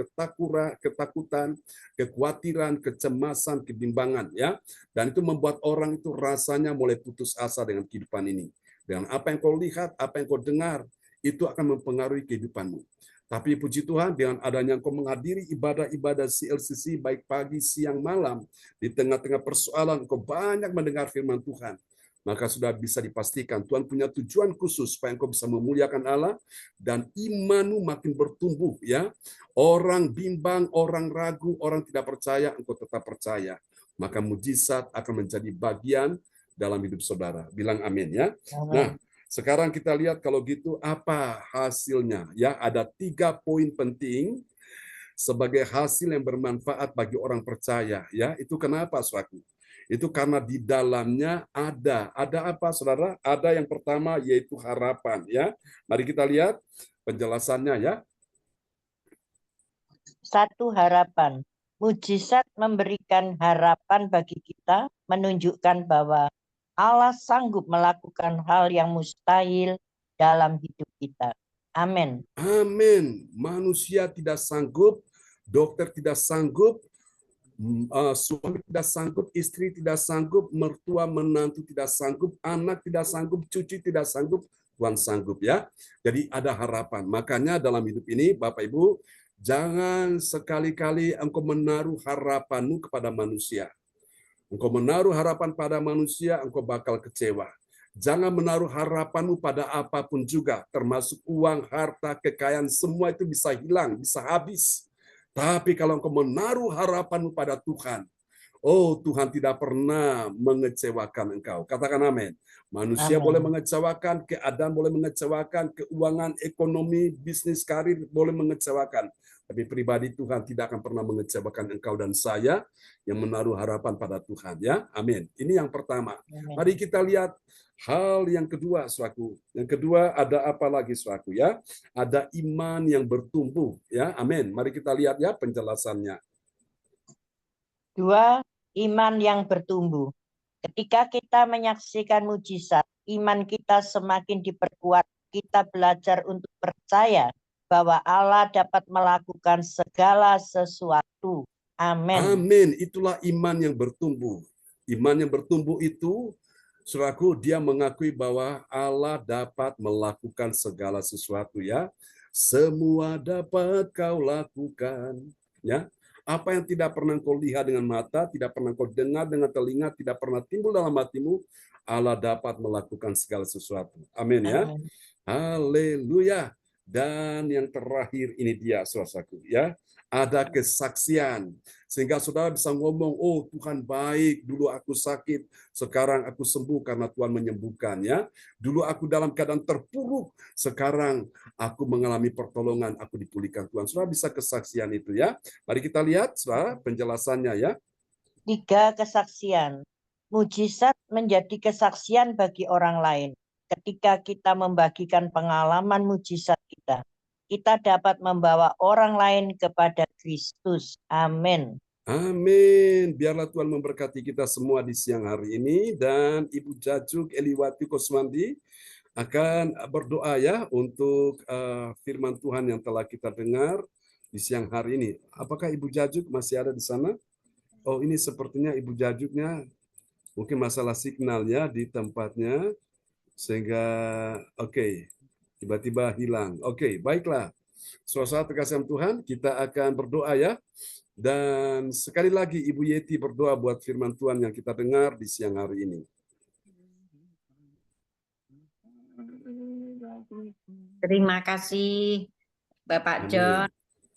ketakutan, kekhawatiran, kecemasan, kebimbangan ya. Dan itu membuat orang itu rasanya mulai putus asa dengan kehidupan ini. Dengan apa yang kau lihat, apa yang kau dengar, itu akan mempengaruhi kehidupanmu. Tapi puji Tuhan, dengan adanya engkau menghadiri ibadah-ibadah CLCC baik pagi, siang, malam, di tengah-tengah persoalan engkau banyak mendengar firman Tuhan, maka sudah bisa dipastikan Tuhan punya tujuan khusus supaya engkau bisa memuliakan Allah dan imanmu makin bertumbuh ya. Orang bimbang, orang ragu, orang tidak percaya, engkau tetap percaya. Maka mujizat akan menjadi bagian dalam hidup saudara. Bilang amin ya. Amin. Nah, sekarang kita lihat kalau gitu apa hasilnya ya. Ada 3 poin penting sebagai hasil yang bermanfaat bagi orang percaya ya. Itu kenapa saudaraku? Itu karena di dalamnya ada apa saudara? Ada yang pertama yaitu harapan ya. Mari kita lihat penjelasannya ya. 1. Harapan. Mujizat memberikan harapan bagi kita, menunjukkan bahwa Allah sanggup melakukan hal yang mustahil dalam hidup kita. Amin. Amin. Manusia tidak sanggup, dokter tidak sanggup, suami tidak sanggup, istri tidak sanggup, mertua menantu tidak sanggup, anak tidak sanggup, cucu tidak sanggup, Tuhan sanggup ya. Jadi ada harapan. Makanya dalam hidup ini Bapak Ibu, jangan sekali-kali engkau menaruh harapanmu kepada manusia. Engkau menaruh harapan pada manusia, engkau bakal kecewa. Jangan menaruh harapanmu pada apapun juga, termasuk uang, harta, kekayaan, semua itu bisa hilang, bisa habis. Tapi kalau engkau menaruh harapanmu pada Tuhan, oh Tuhan tidak pernah mengecewakan engkau. Katakan amin. Manusia Amin. boleh mengecewakan, keadaan boleh mengecewakan, keuangan, ekonomi, bisnis, karir boleh mengecewakan. Tapi pribadi Tuhan tidak akan pernah mengecewakan engkau dan saya yang menaruh harapan pada Tuhan. Ya, amin. Ini yang pertama. Amin. Mari kita lihat hal yang kedua, saudaraku. Yang kedua ada apa lagi, saudaraku ya? Ada iman yang bertumbuh, ya. Amin. Mari kita lihat ya penjelasannya. 2. Iman yang bertumbuh. Ketika kita menyaksikan mujizat, iman kita semakin diperkuat. Kita belajar untuk percaya bahwa Allah dapat melakukan segala sesuatu. Amin. Amin. Itulah iman yang bertumbuh. Iman yang bertumbuh itu, saudaraku, dia mengakui bahwa Allah dapat melakukan segala sesuatu, ya. Semua dapat kau lakukan, ya. Apa yang tidak pernah kau lihat dengan mata, tidak pernah kau dengar dengan telinga, tidak pernah timbul dalam hatimu, Allah dapat melakukan segala sesuatu. Amin, ya. Amin. Haleluya. Dan yang terakhir ini dia, saudaraku, ya. Ada kesaksian. Sehingga saudara bisa ngomong, oh Tuhan baik, dulu aku sakit, sekarang aku sembuh karena Tuhan menyembuhkannya. Dulu aku dalam keadaan terpuruk, sekarang aku mengalami pertolongan, aku dipulihkan Tuhan. Saudara bisa kesaksian itu, ya. Mari kita lihat, saudara, penjelasannya, ya. 3 kesaksian. Mujizat menjadi kesaksian bagi orang lain. Ketika kita membagikan pengalaman mujizat kita, kita dapat membawa orang lain kepada Kristus. Amin. Amin. Biarlah Tuhan memberkati kita semua di siang hari ini. Dan Ibu Jajuk Eliwati Kosmandi akan berdoa, ya, untuk firman Tuhan yang telah kita dengar di siang hari ini. Apakah Ibu Jajuk masih ada di sana? Oh, ini sepertinya Ibu Jajuknya mungkin masalah signalnya di tempatnya, sehingga tiba-tiba hilang. Baiklah. Saudara terkasih Tuhan, kita akan berdoa, ya. Dan sekali lagi Ibu Yeti berdoa buat firman Tuhan yang kita dengar di siang hari ini. Terima kasih Bapak Amin. John,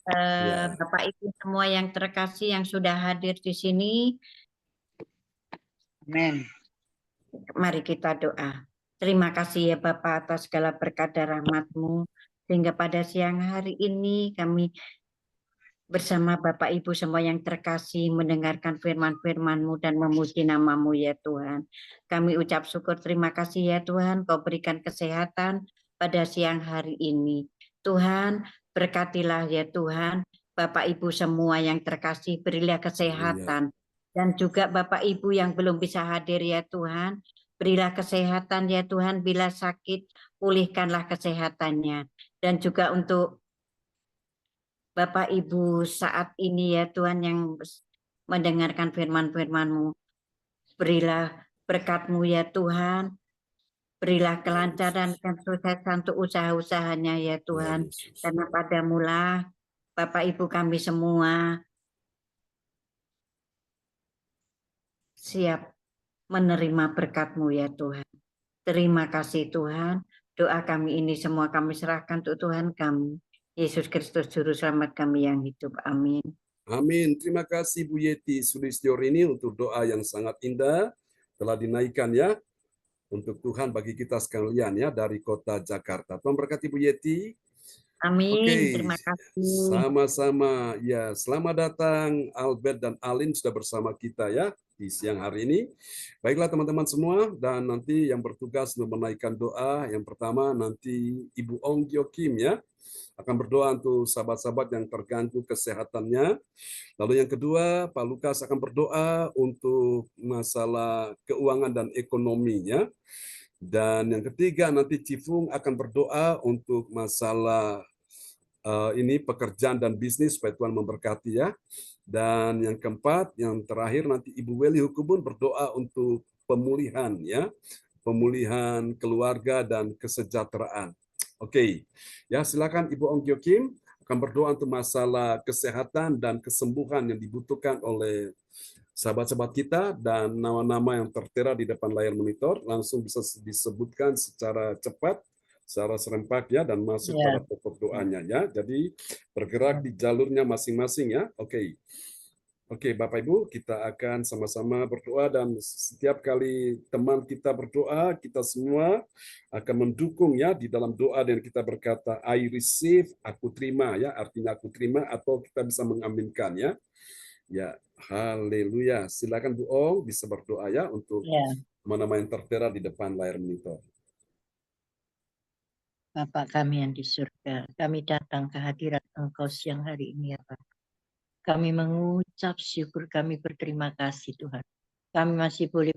Ya. Bapak Ibu semua yang terkasih yang sudah hadir di sini. Amin. Mari kita doa. Terima kasih ya Bapak atas segala berkat dan rahmat-Mu, sehingga pada siang hari ini kami bersama Bapak Ibu semua yang terkasih mendengarkan firman-firman-Mu dan memuji nama-Mu ya Tuhan. Kami ucap syukur terima kasih ya Tuhan, Kau berikan kesehatan pada siang hari ini. Tuhan, berkatilah ya Tuhan, Bapak Ibu semua yang terkasih, berilah kesehatan. Dan juga Bapak Ibu yang belum bisa hadir ya Tuhan, berilah kesehatan ya Tuhan, bila sakit, pulihkanlah kesehatannya. Dan juga untuk Bapak Ibu saat ini ya Tuhan yang mendengarkan firman-firman-Mu, berilah berkat-Mu ya Tuhan, berilah kelancaran dan kesuksesan untuk usaha-usahanya ya Tuhan, karena padamu-lah Bapak Ibu kami semua siap menerima berkat-Mu ya Tuhan. Terima kasih Tuhan, doa kami ini semua kami serahkan untuk Tuhan kami, Yesus Kristus Juru Selamat kami yang hidup. Amin. Amin. Terima kasih Bu Yeti Sulistyorini untuk doa yang sangat indah telah dinaikkan, ya, untuk Tuhan bagi kita sekalian, ya, dari kota Jakarta. Tuhan berkati Bu Yeti. Amin. Terima kasih. Sama-sama. Ya, selamat datang Albert dan Alin sudah bersama kita, ya, di siang hari ini. Baiklah teman-teman semua, dan nanti yang bertugas untuk menaikkan doa, yang pertama nanti Ibu Ong Gyo Kim, ya, akan berdoa untuk sahabat-sahabat yang terganggu kesehatannya. Lalu yang kedua, Pak Lukas akan berdoa untuk masalah keuangan dan ekonominya. Dan yang ketiga, nanti Cifung akan berdoa untuk masalah ini pekerjaan dan bisnis supaya Tuhan memberkati, ya. Dan yang keempat, yang terakhir nanti Ibu Weli Hukubun berdoa untuk pemulihan, ya, pemulihan keluarga dan kesejahteraan. Ya, silakan Ibu Ong Gyo Kim akan berdoa untuk masalah kesehatan dan kesembuhan yang dibutuhkan oleh sahabat-sahabat kita, dan nama-nama yang tertera di depan layar monitor langsung bisa disebutkan secara cepat, secara serempak, ya, dan masuk pada pokok doanya, ya. Jadi bergerak di jalurnya masing-masing, ya. Oke, Bapak Ibu, kita akan sama-sama berdoa, dan setiap kali teman kita berdoa, kita semua akan mendukung, ya, di dalam doa, dan kita berkata I receive, aku terima, ya, artinya aku terima, atau kita bisa mengaminkan, ya. Ya, haleluya. Silakan Bu Ong bisa berdoa, ya, untuk nama-nama yang tertera di depan layar monitor. Bapak kami yang di surga, kami datang ke hadirat Engkau siang hari ini ya Pak. Kami mengucap syukur, kami berterima kasih Tuhan. kami masih boleh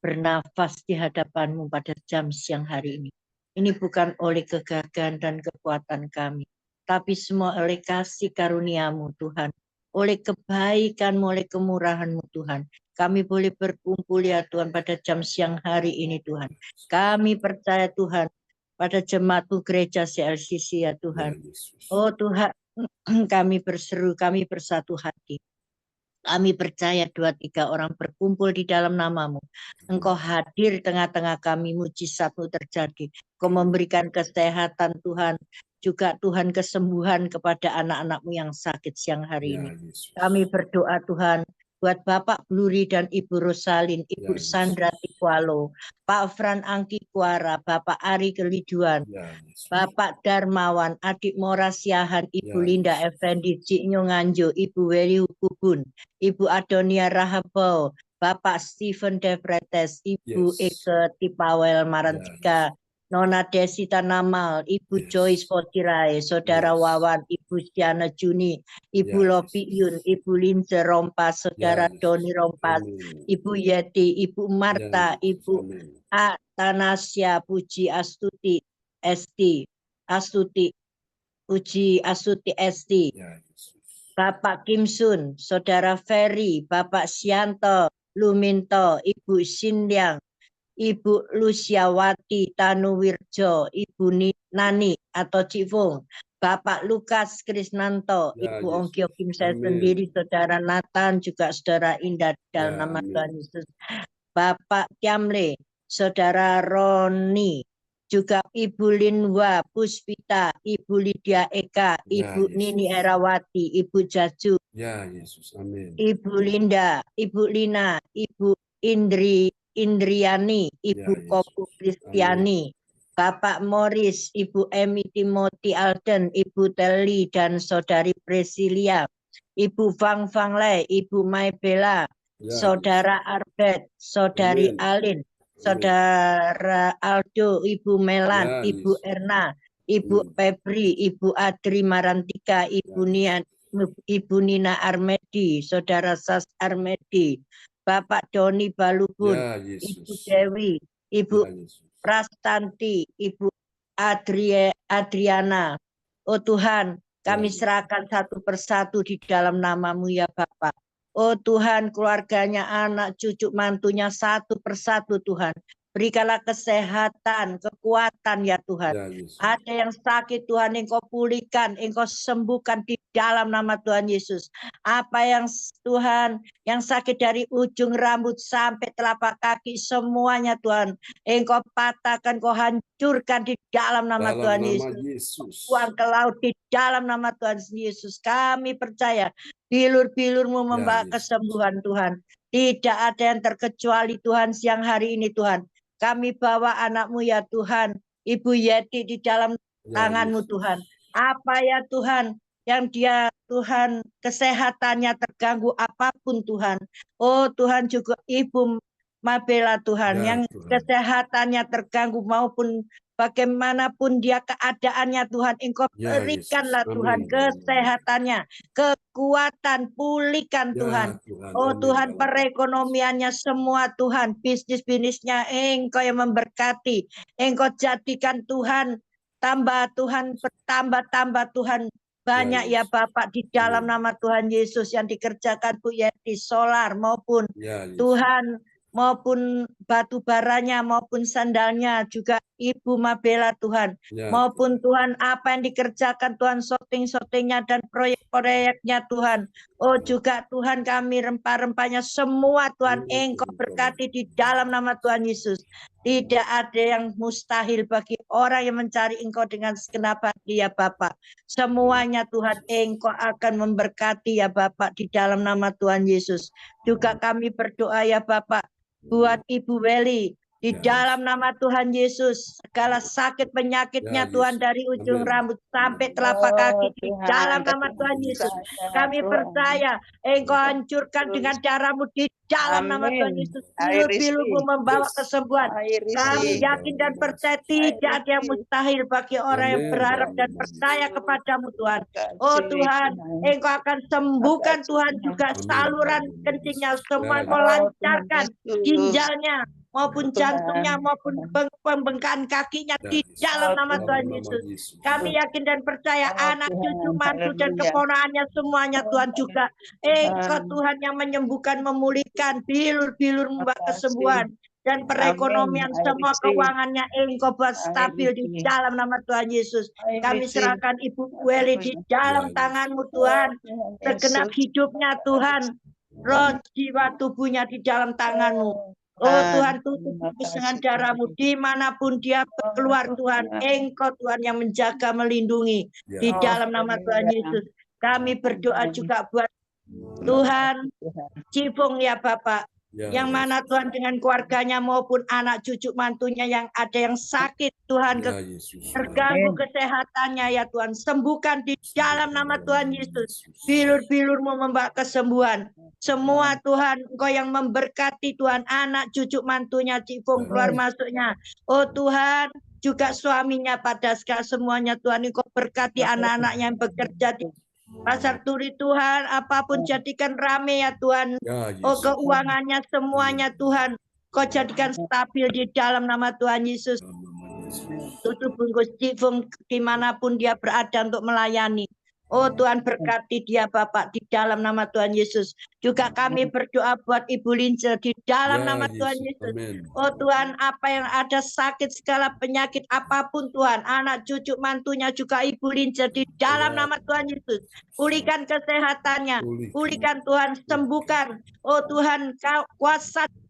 bernafas di hadapan-Mu pada jam siang hari ini. Ini bukan oleh kegagahan dan kekuatan kami, tapi semua oleh kasih karunia-Mu Tuhan, oleh kebaikan-Mu, oleh kemurahan-Mu Tuhan. Kami boleh berkumpul ya Tuhan pada jam siang hari ini Tuhan. Kami percaya Tuhan pada jemaat-Mu gereja CLCC ya Ya Tuhan. Yesus. Oh Tuhan, kami berseru, kami bersatu hati. Kami percaya 2-3 orang berkumpul di dalam nama-Mu. Engkau hadir tengah-tengah kami, mujizat-Mu terjadi. Kau memberikan kesehatan Tuhan, juga Tuhan kesembuhan kepada anak-anak-Mu yang sakit siang hari Ya ini. Yesus. Kami berdoa Tuhan, buat Bapak Bluri dan Ibu Rosalin, Ibu Ya, Sandra Yesus. Tikwalo, Pak Fran Angki Kuara, Bapak Ari Keliduan, Ya Yesus. Bapak Darmawan, Adik Mora Siahan, Ibu Ya, Linda Yesus. Effendi, Ciknyo Nganjo, Ibu Weri Hubun, Ibu Adonia Rahabau, Bapak Stephen Devretes, Ibu Yes. Eke Tipawel Ya, Marantika, Nona Desi Tanamal, Ibu Yes. Joyce Potirai, Saudara Yes. Wawan, Ibu Siana Juni, Ibu Ya, Lopi Yesus. Yun, Ibu Linze Rompas, Ya, Saudara Yesus. Doni Rompas, Amin. Ibu Yeti, Ibu Ya, Marta, Yesus. Ibu Amin. Atanasya Puji Astuti Esti, Astuti Puji Astuti Esti, Ya, Yesus. Bapak Kim Sun, Saudara Ferry, Bapak Sianto, Luminto, Ibu Sindiang, Ibu Luciawati Tanuwirjo, Ibu Nani atau Cifung, Bapak Lukas Krisnanto, Ya, Ibu Ongkyo Yesus. Kim saya Amin. sendiri, Saudara Nathan, juga Saudara Indah dalam Ya, nama amin. Tuhan Yesus. Bapak Kiamle, Saudara Roni, juga Ibu Linwa Puspita, Ibu Lydia Eka, Ya, Ibu Nini Yesus. Erawati, Ibu Jaju, Ya, Yesus. Amin. Ibu Linda, Ibu Lina, Ibu Indriani, Ya, Ibu Yesus. Kopu Amin. Kristiani, Bapak Morris, Ibu Emi Timothy Alden, Ibu Telly dan Saudari Presilia, Ibu Fang Fanglai, Ibu Maibela, Ya, Saudara Arbet, Saudari Amin. Alin, Amin. Saudara Aldo, Ibu Melan, Ya, Ibu Yesus. Erna, Ibu Amin. Febri, Ibu Adri Marantika, Ya, Ibu Nian, Ibu Nina Armedi, Saudara Sas Armedi, Bapak Doni Balubun, Ya, Ibu Yesus. Dewi, Ibu Ya, Yesus. Prastanti, Ibu Adriana. Oh Tuhan, Ya, kami Yesus. serahkan satu persatu di dalam nama-Mu ya Bapak. Oh Tuhan, keluarganya, anak, cucu, mantunya satu persatu Tuhan. Berikanlah kesehatan, kekuatan ya Tuhan. Ya, Yesus. Ada yang sakit Tuhan, Engkau pulihkan, Engkau sembuhkan di dalam nama Tuhan Yesus. Apa yang Tuhan, yang sakit dari ujung rambut sampai telapak kaki, semuanya Tuhan, Engkau patahkan, Engkau hancurkan di dalam nama Dalam Tuhan nama Yesus. Yesus. Buang ke laut di dalam nama Tuhan Yesus. Kami percaya bilur-bilur-Mu Ya, membawa Yesus. kesembuhan Tuhan. Tidak ada yang terkecuali Tuhan siang hari ini Tuhan. Kami bawa anak-Mu ya Tuhan. Ibu Yeti di dalam Ya, tangan-Mu Yesus. Tuhan. Apa ya Tuhan yang dia Tuhan kesehatannya terganggu apapun Tuhan. Oh Tuhan, juga Ibu Mabela Tuhan Ya, yang Tuhan. kesehatannya terganggu maupun bagaimanapun dia keadaannya Tuhan, Engkau Ya, berikanlah Yesus. Tuhan Amin. kesehatannya, kekuatan, pulihkan Ya, Tuhan. Tuhan. Oh Amin. Tuhan, Dalam perekonomiannya semua Tuhan, bisnis-bisnisnya Engkau yang memberkati, Engkau jadikan Tuhan, tambah Tuhan, bertambah-tambah Tuhan. Banyak ya Yesus. Bapak di dalam Amin. nama Tuhan Yesus yang dikerjakan Bu Yeti, solar maupun Ya, Yesus. Tuhan, maupun batu baranya, maupun sandalnya, juga Ibu Mabela Tuhan, Ya, maupun Tuhan apa yang dikerjakan Tuhan, shooting-shootingnya dan proyek-proyeknya Tuhan. Oh juga Tuhan, kami rempah-rempahnya semua Tuhan, Engkau berkati di dalam nama Tuhan Yesus. Tidak ada yang mustahil bagi orang yang mencari Engkau dengan segenap hati ya Bapak. Semuanya Tuhan, Engkau akan memberkati ya Bapak di dalam nama Tuhan Yesus. Juga kami berdoa ya Bapak, buat Ibu Weli Di Ya, dalam nama Tuhan Yesus, segala sakit penyakitnya Ya, Tuhan Yesus. dari ujung Amin. rambut sampai Amin. telapak kaki. Di Tuhan, dalam nama kami Tuhan Yesus, percaya, kami Tuhan. percaya Engkau hancurkan dengan caramu di dalam nama Tuhan Amin. Yesus. I Bilur-bilurmu receive. membawa Yes. kesembuhan. I Kami receive. yakin dan percaya tidak ada yang mustahil bagi orang yang Amin. berharap dan Amin. percaya kepadamu Tuhan. Makasih, Oh Tuhan, Tuhan. Engkau akan sembuhkan Makasih, Tuhan Tuhan. juga Amin. saluran Amin. kencingnya semua Ya, Engkau Oh, Tuhan lancarkan Yesus. ginjalnya maupun Tuhan. jantungnya maupun pembengkakan kakinya Ya, di Yesus. dalam Oh, nama Dalam Tuhan nama Yesus. Yesus. Kami yakin dan percaya Oh, anak, Tuhan. cucu, mantu, dan Haleluya. keponakannya semuanya Oh, Tuhan juga. Engkau Tuhan. Tuhan yang menyembuhkan, memulihkan, bilur-bilur membawa Makasih. kesembuhan. Dan perekonomian Amin. I semua receive. keuangannya Engkau buat I stabil di receive. dalam nama Tuhan Yesus. I Kami receive. serahkan Ibu Kueli di Haleluya. dalam Ya, Yesus. tangan-Mu Oh, Tuhan. Tuhan Segenap Yesus. hidupnya Tuhan. Roh, jiwa, tubuhnya di dalam tangan-Mu. Oh Tuhan, tutup Terima bungkus dengan kasih, darah-Mu Tuhan. dimanapun dia Oh, keluar Tuhan. Tuhan. Engkau Tuhan yang menjaga, melindungi Ya, di Oh, dalam nama Tuhan haleluya. Yesus. Kami berdoa Amin. juga buat Terima Tuhan kasih, Tuhan. Cipung ya Bapak. ya, Yang mana Yesus. Tuhan dengan keluarganya maupun anak cucu mantunya yang ada yang sakit Tuhan, Ya, Yesus. terganggu Amin. kesehatannya ya Tuhan. Sembuhkan di dalam nama Tuhan Yesus. Yesus. Bilur-bilur-Mu membawa kesembuhan. Semua Tuhan, Engkau yang memberkati Tuhan, anak cucu mantunya Cipung keluar masuknya. Oh Tuhan, juga suaminya pada semuanya Tuhan, Engkau berkati anak-anaknya yang bekerja di pasar turi Tuhan, apapun jadikan rame ya Tuhan. Ya, Oh Yesus. keuangannya semuanya Tuhan, Kau jadikan stabil di dalam nama Tuhan Yesus. Dalam nama Yesus. Tutup bungkus Cipung dimanapun dia berada untuk melayani. Oh Tuhan berkati dia Bapak di dalam nama Tuhan Yesus. Juga kami berdoa buat Ibu Lince di dalam Ya, nama Tuhan Yesus. Amin. Oh Tuhan, apa yang ada sakit, segala penyakit apapun Tuhan, anak cucu mantunya juga Ibu Lince di dalam Ya. nama Tuhan Yesus. Pulihkan kesehatannya, Pulihkan. pulihkan Tuhan, sembuhkan. Oh Tuhan,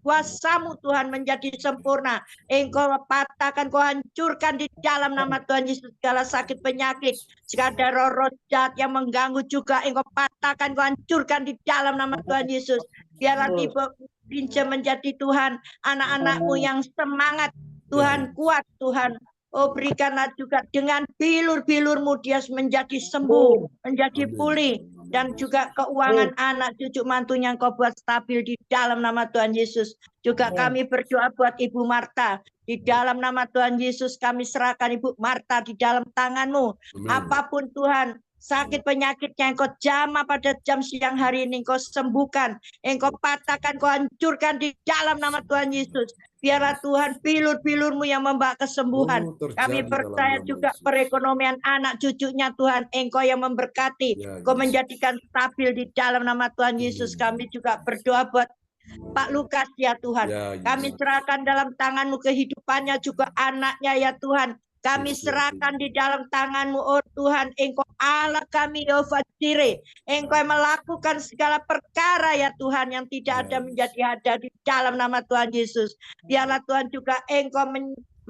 kuasa-Mu Tuhan menjadi sempurna. Engkau patahkan, Kau hancurkan di dalam nama Tuhan Yesus segala sakit penyakit. Jika ada roh-roh jahat yang mengganggu juga, Engkau patahkan, Kau hancurkan di dalam nama Tuhan Yesus. Biarlah Ibu Lince menjadi Tuhan, anak-anak-Mu yang semangat. Tuhan kuat Tuhan. Oh berikanlah juga dengan bilur-bilur-Mu dia menjadi sembuh, menjadi Amin. pulih. Dan juga keuangan anak cucu mantunya Kau buat stabil di dalam nama Tuhan Yesus. Juga kami berdoa buat Ibu Marta. Di dalam nama Tuhan Yesus kami serahkan Ibu Marta di dalam tangan-Mu. Amin. Apapun Tuhan, sakit penyakitnya Engkau jamah pada jam siang hari ini, Engkau sembuhkan, Engkau patahkan, Kau hancurkan di dalam nama Tuhan Yesus. Biarlah Tuhan bilur-bilur-Mu yang membawa kesembuhan. terjadi Kami dalam percaya nama juga Yesus. perekonomian anak cucunya Tuhan, Engkau yang memberkati, Ya, Kau Yesus. menjadikan stabil di dalam nama Tuhan Yesus. Kami juga berdoa buat Pak Lukas ya Tuhan. Ya, Yesus. Kami serahkan dalam tangan-Mu kehidupannya juga anaknya ya Tuhan. Kami Yes, Lord. serahkan di dalam tangan-Mu, oh Tuhan, Engkau Allah kami, Yehova Jireh. Engkau yang melakukan segala perkara ya Tuhan, yang tidak ada Yes. menjadi ada di dalam nama Tuhan Yesus. Biarlah Tuhan juga Engkau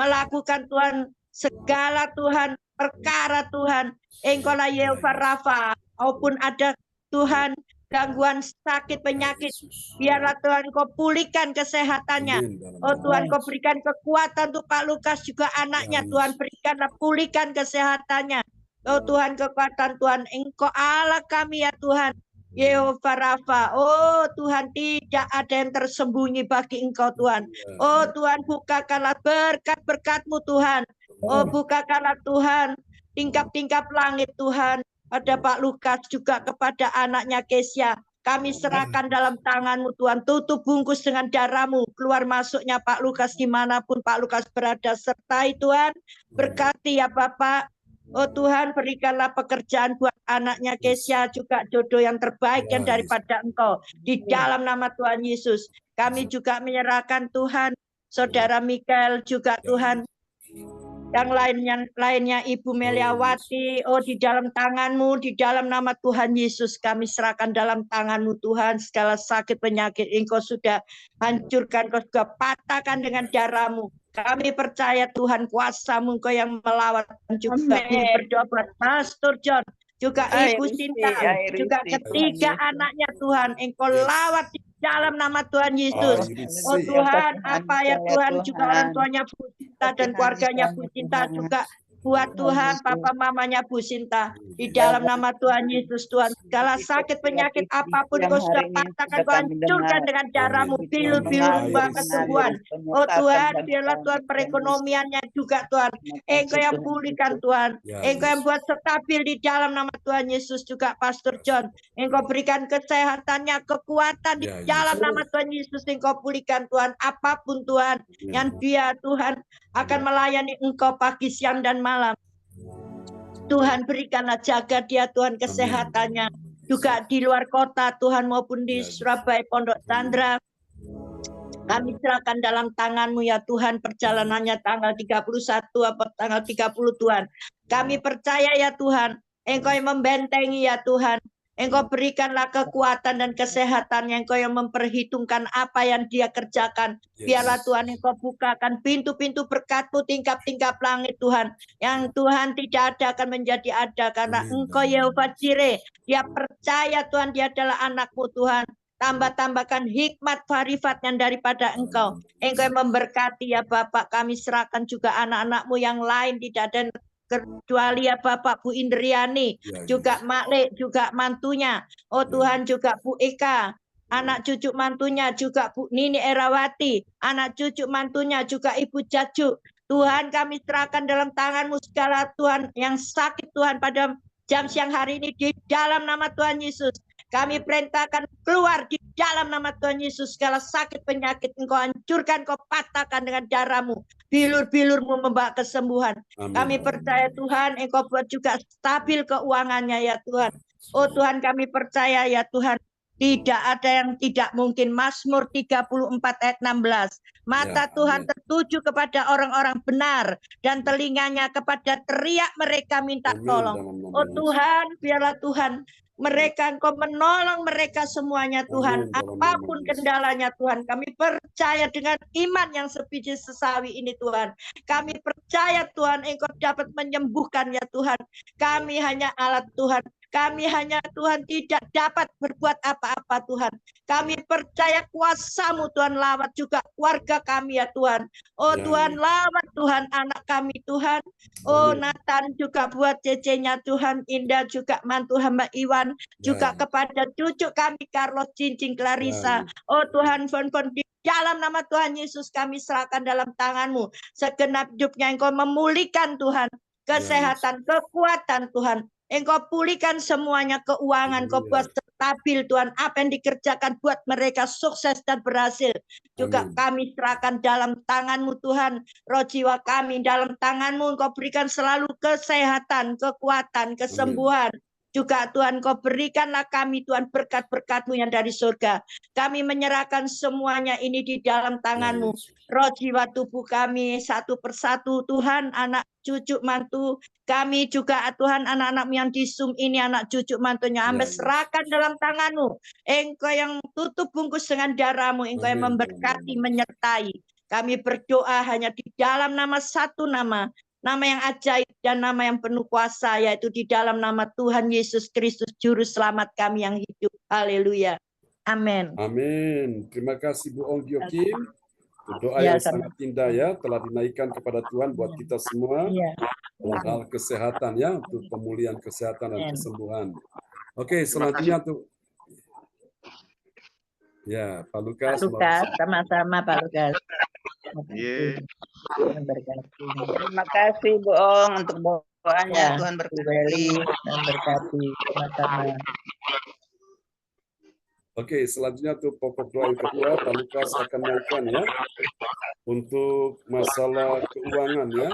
melakukan Tuhan segala Tuhan perkara Tuhan. Engkau lah Yehova Rafa, maupun ada Tuhan gangguan sakit penyakit. Yesus. Biarlah Tuhan Kau pulihkan kesehatannya. Amin. Dalam Oh nama Tuhan, Yesus. Kau berikan kekuatan untuk Pak Lukas juga anaknya. Ya, Tuhan Yesus. berikanlah pulihkan kesehatannya. Oh Tuhan, kekuatan Tuhan, Engkau Allah kami ya Tuhan. Yehova Rafa. Oh Tuhan, tidak ada yang tersembunyi bagi Engkau Tuhan. Oh Tuhan, bukakanlah berkat-berkat-Mu Tuhan. Oh bukakanlah Tuhan tingkap-tingkap langit Tuhan. Pada Pak Lukas juga kepada anaknya Kesia. Kami serahkan dalam tangan-Mu Tuhan. Tutup bungkus dengan darah-Mu. Keluar masuknya Pak Lukas dimanapun Pak Lukas berada. Sertai Tuhan. Berkati ya Bapak. Oh Tuhan, berikanlah pekerjaan buat anaknya Kesia. Juga jodoh yang terbaik yang daripada Engkau. Di dalam nama Tuhan Yesus. Kami juga menyerahkan Tuhan. Saudara Mikael juga Tuhan. Yang lainnya Ibu Meliawati, oh di dalam tangan-Mu, di dalam nama Tuhan Yesus kami serahkan dalam tangan-Mu Tuhan, segala sakit penyakit Engkau sudah hancurkan, Engkau sudah patahkan dengan darah-Mu. Kami percaya Tuhan kuasa-Mu Engkau yang melawat. Juga kami berdoa buat Pastor John, juga Ibu Sinta, juga ketiga anaknya Tuhan, Engkau lawat di dalam nama Tuhan I Yesus. Oh receive. Tuhan, apa ya Tuhan, juga orang tuanya Bu Sinta dan keluarganya Bu Sinta juga buat Tuhan, papa mamanya Bu Sinta. Di dalam nama Tuhan Yesus, Tuhan, segala sakit penyakit apapun Kau sudah patahkan, Kau hancurkan dengan caramu, Amin. bilur-bilur Amin. I membawa receive. kesembuhan. Oh Tuhan, biarlah Tuhan perekonomiannya juga Tuhan, Engkau yang pulihkan Tuhan, Ya, Engkau yang Yesus. buat stabil di dalam nama Tuhan Yesus juga Pastor John. Engkau berikan kesehatannya, kekuatan di Ya, dalam Yesus. nama Tuhan Yesus. Engkau pulihkan Tuhan, apapun Tuhan Ya. yang dia Tuhan akan melayani Engkau pagi, siang, dan malam. Tuhan berikanlah, jaga dia Tuhan kesehatannya. Juga di luar kota Tuhan maupun di Ya, Surabaya, Pondok Chandra. Kami serahkan dalam tangan-Mu ya Tuhan, perjalanannya tanggal 31 atau tanggal 30 Tuhan. Kami percaya ya Tuhan, Engkau yang membentengi ya Tuhan. Engkau berikanlah kekuatan dan kesehatan, Engkau yang memperhitungkan apa yang dia kerjakan. Biarlah Tuhan Engkau bukakan pintu-pintu berkat-Mu, tingkap-tingkap langit Tuhan. Yang Tuhan tidak ada akan menjadi ada, karena Engkau Yehova Jireh. Dia percaya Tuhan, dia adalah anak-Mu Tuhan. Tambah-tambahkan hikmat marifat yang daripada Engkau. Engkau yang memberkati ya Bapak. Kami serahkan juga anak-anak-Mu yang lain, tidak ada kecuali ya Bapak, Bu Indriani, juga Mak Le, juga mantunya. Oh Tuhan, juga Bu Eka, anak cucu mantunya, juga Bu Nini Erawati, anak cucu mantunya, juga Ibu Jaju. Tuhan, kami serahkan dalam tangan-Mu segala Tuhan yang sakit Tuhan pada jam siang hari ini di dalam nama Tuhan Yesus. Kami perintahkan keluar di dalam nama Tuhan Yesus. Segala sakit penyakit Engkau hancurkan, Engkau patahkan dengan darah-Mu. Bilur-bilur-Mu membawa kesembuhan. Amin. Kami percaya Tuhan, Engkau buat juga stabil keuangannya ya Tuhan. Oh Tuhan, kami percaya ya Tuhan, tidak ada yang tidak mungkin. Mazmur 34 ayat 16. Mata Tuhan tertuju kepada orang-orang benar, dan telinganya kepada teriak mereka minta tolong. Oh Tuhan, biarlah Tuhan, mereka Engkau menolong mereka semuanya Tuhan. Apapun kendalanya Tuhan, kami percaya dengan iman yang sebiji sesawi ini Tuhan. Kami percaya Tuhan, Engkau dapat menyembuhkan ya Tuhan. Kami hanya alat Tuhan. Kami hanya Tuhan tidak dapat berbuat apa-apa Tuhan. Kami percaya kuasa-Mu Tuhan, lawat juga keluarga kami ya Tuhan. Oh Tuhan, lawat Tuhan anak kami Tuhan. Oh Nathan juga buat cecenya Tuhan, Indah juga mantu hamba Iwan, juga kepada cucu kami Carlos Cincin Clarissa. Oh Tuhan, fon-fon di dalam nama Tuhan Yesus kami serahkan dalam tangan-Mu. Segenap hidupnya Engkau memulihkan Tuhan, kesehatan, kekuatan Tuhan. Engkau pulihkan semuanya, keuangan, Engkau buat stabil Tuhan. Apa yang dikerjakan buat mereka sukses dan berhasil. Juga kami serahkan dalam tangan-Mu Tuhan. Roh jiwa kami dalam tangan-Mu. Engkau berikan selalu kesehatan, kekuatan, kesembuhan. Juga Tuhan, Kau berikanlah kami Tuhan berkat-berkat-Mu yang dari surga. Kami menyerahkan semuanya ini di dalam tangan-Mu. Roh jiwa tubuh kami satu persatu Tuhan, anak cucu mantu kami juga Tuhan, anak-anak yang di Zoom ini, anak cucu mantunya, Amba serahkan dalam tangan-Mu. Engkau yang tutup bungkus dengan darah-Mu, Engkau yang memberkati, menyertai. Kami berdoa hanya di dalam nama satu nama yang ajaib dan nama yang penuh kuasa, yaitu di dalam nama Tuhan Yesus Kristus, Juru Selamat kami yang hidup. Haleluya. Amin. Amin. Terima kasih Bu Ong Gyo Kim. Doa yang sangat indah ya, telah dinaikkan kepada Tuhan buat kita semua. Dalam hal kesehatan ya, untuk pemulihan kesehatan dan kesembuhan. Oke, selanjutnya tuh. Ya, Pak Lukas. Pak Lukas, sama-sama Pak Lukas. Terima kasih Bu Ong untuk doanya. Tuhan berkati. Tuhan berkati. Sama-sama. Oke, selanjutnya tuh pokok doa yang kedua, Pak Lukas akan naikkan ya. Untuk masalah keuangan ya.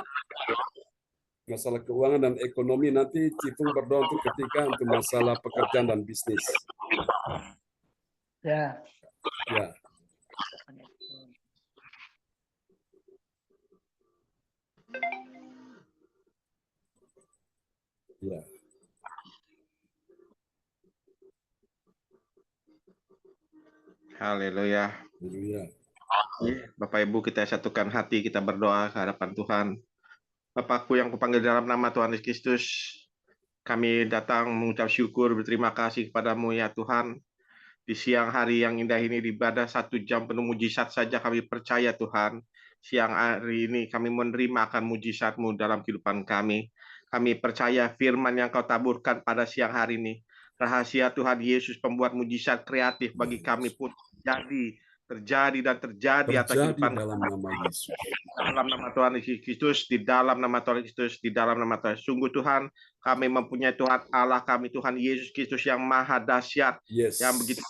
Masalah keuangan dan ekonomi, nanti Citung berdoa untuk ketika untuk masalah pekerjaan dan bisnis. Ya. Ya. Ya. Haleluya. Haleluya. Bapak Ibu, kita satukan hati, kita berdoa ke hadapan Tuhan. Bapakku yang kupanggil dalam nama Tuhan Yesus Kristus, kami datang mengucap syukur, berterima kasih kepadamu ya Tuhan. Di siang hari yang indah ini, di ibadah 1 jam penuh mujizat saja, kami percaya Tuhan, siang hari ini kami menerima akan mujizat-Mu dalam kehidupan kami. Kami percaya firman yang Kau taburkan pada siang hari ini, rahasia Tuhan Yesus pembuat mujizat kreatif bagi kami pun terjadi dan terjadi atas Terjadi kehidupan dalam nama Yesus. dalam nama Tuhan Yesus Kristus, di dalam nama Tuhan Kristus, di dalam nama Tuhan. Sungguh Tuhan, kami mempunyai Tuhan Allah kami, Tuhan Yesus Kristus yang maha dahsyat, Yes. yang begitu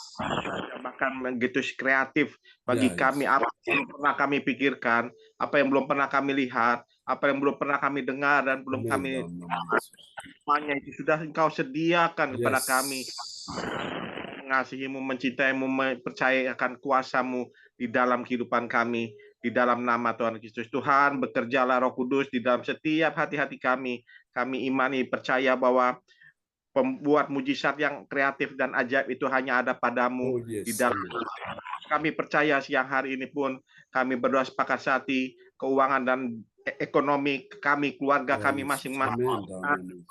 bahkan begitu kreatif bagi Ya, kami. yes. Apa yang belum pernah kami pikirkan, apa yang belum pernah kami lihat, apa yang belum pernah kami dengar dan belum Amin, kami dalam nama Yesus. semuanya itu sudah Engkau sediakan kepada Yes. kami. Mengasihi-Mu, mencintai-Mu, mempercayakan kuasa-Mu di dalam kehidupan kami, di dalam nama Tuhan Kristus. Tuhan, bekerjalah Roh Kudus di dalam setiap hati-hati kami. Kami imani, percaya bahwa pembuat mujizat yang kreatif dan ajaib itu hanya ada padamu. Oh, yes. Di dalam kami percaya siang hari ini pun kami berdoa sepakat hati, keuangan dan ekonomi kami, keluarga Ya, kami Yesus. masing-masing, Amin, dalam nama Yesus.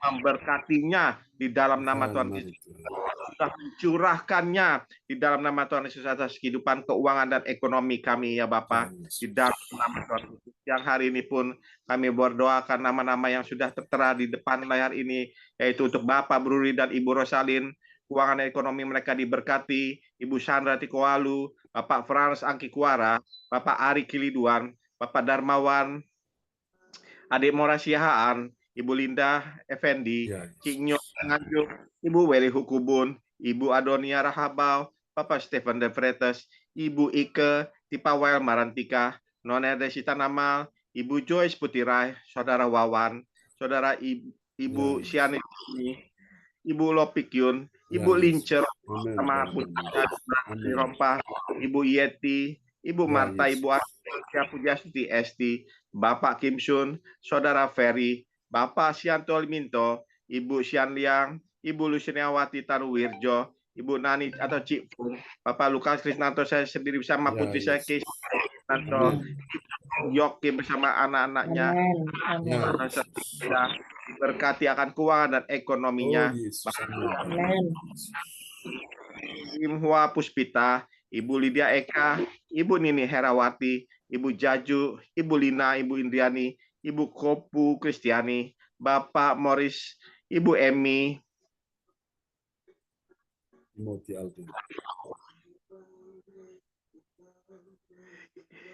memberkatinya di dalam nama Tuhan mari Yesus. Tuhan. Sudah mencurahkannya di dalam nama Tuhan Yesus atas kehidupan keuangan dan ekonomi kami, ya Bapa, Ya, Yesus. di dalam nama Tuhan Yesus. Yang hari ini pun kami berdoakan nama-nama yang sudah tertera di depan layar ini, yaitu untuk Bapak Bruri dan Ibu Rosalin, keuangan dan ekonomi mereka diberkati, Ibu Sandra Tikowalu, Bapak Frans Angki Kuara, Bapak Ari Kiliduan, Bapak Darmawan, Adik Mora Siahaan, Ibu Linda Effendi, Ya, Yesus. Cik Nyo Nganjuk, Ibu Weli Hukubun, Ibu Adonia Rahabau, Bapak Stephen De Vretes, Ibu Ike Tipawel Marantika, Nona Desita Namal, Ibu Joyce Putirai, Saudara Wawan, Saudara Ibu Ya, Siani, Ibu Lopikyun, Ya, Ibu Yesus. Lincer, Amin, sama dalam Putri nama Yesus. Amin. Rompah, Ibu Yeti, Ibu Ya, Marta, Yesus. Ibu Asia Pujastuti Esti, Bapak Kim Sun, Saudara Ferry, Bapak Sianto Liminto, Ibu Sian Liang, Ibu Lusiniawati Tanuwirjo, Ibu Nani atau Cik Pung, Bapak Lukas Krisnanto, saya sendiri bersama Ya, putri saya Yesus. Keisha Krisnanto, Amin. Yoki bersama anak-anaknya, Amin. Ya, Amin. ya, berkati akan keuangan dan Oh, ekonominya. Yesus. Amin. Amin. Imhua Puspita, Ibu Lydia Eka, Ibu Nini Herawati, Ibu Jaju, Ibu Lina, Ibu Indriani, Ibu Kopu Kristiani, Bapak Morris, Ibu Emi, Timothy Alden.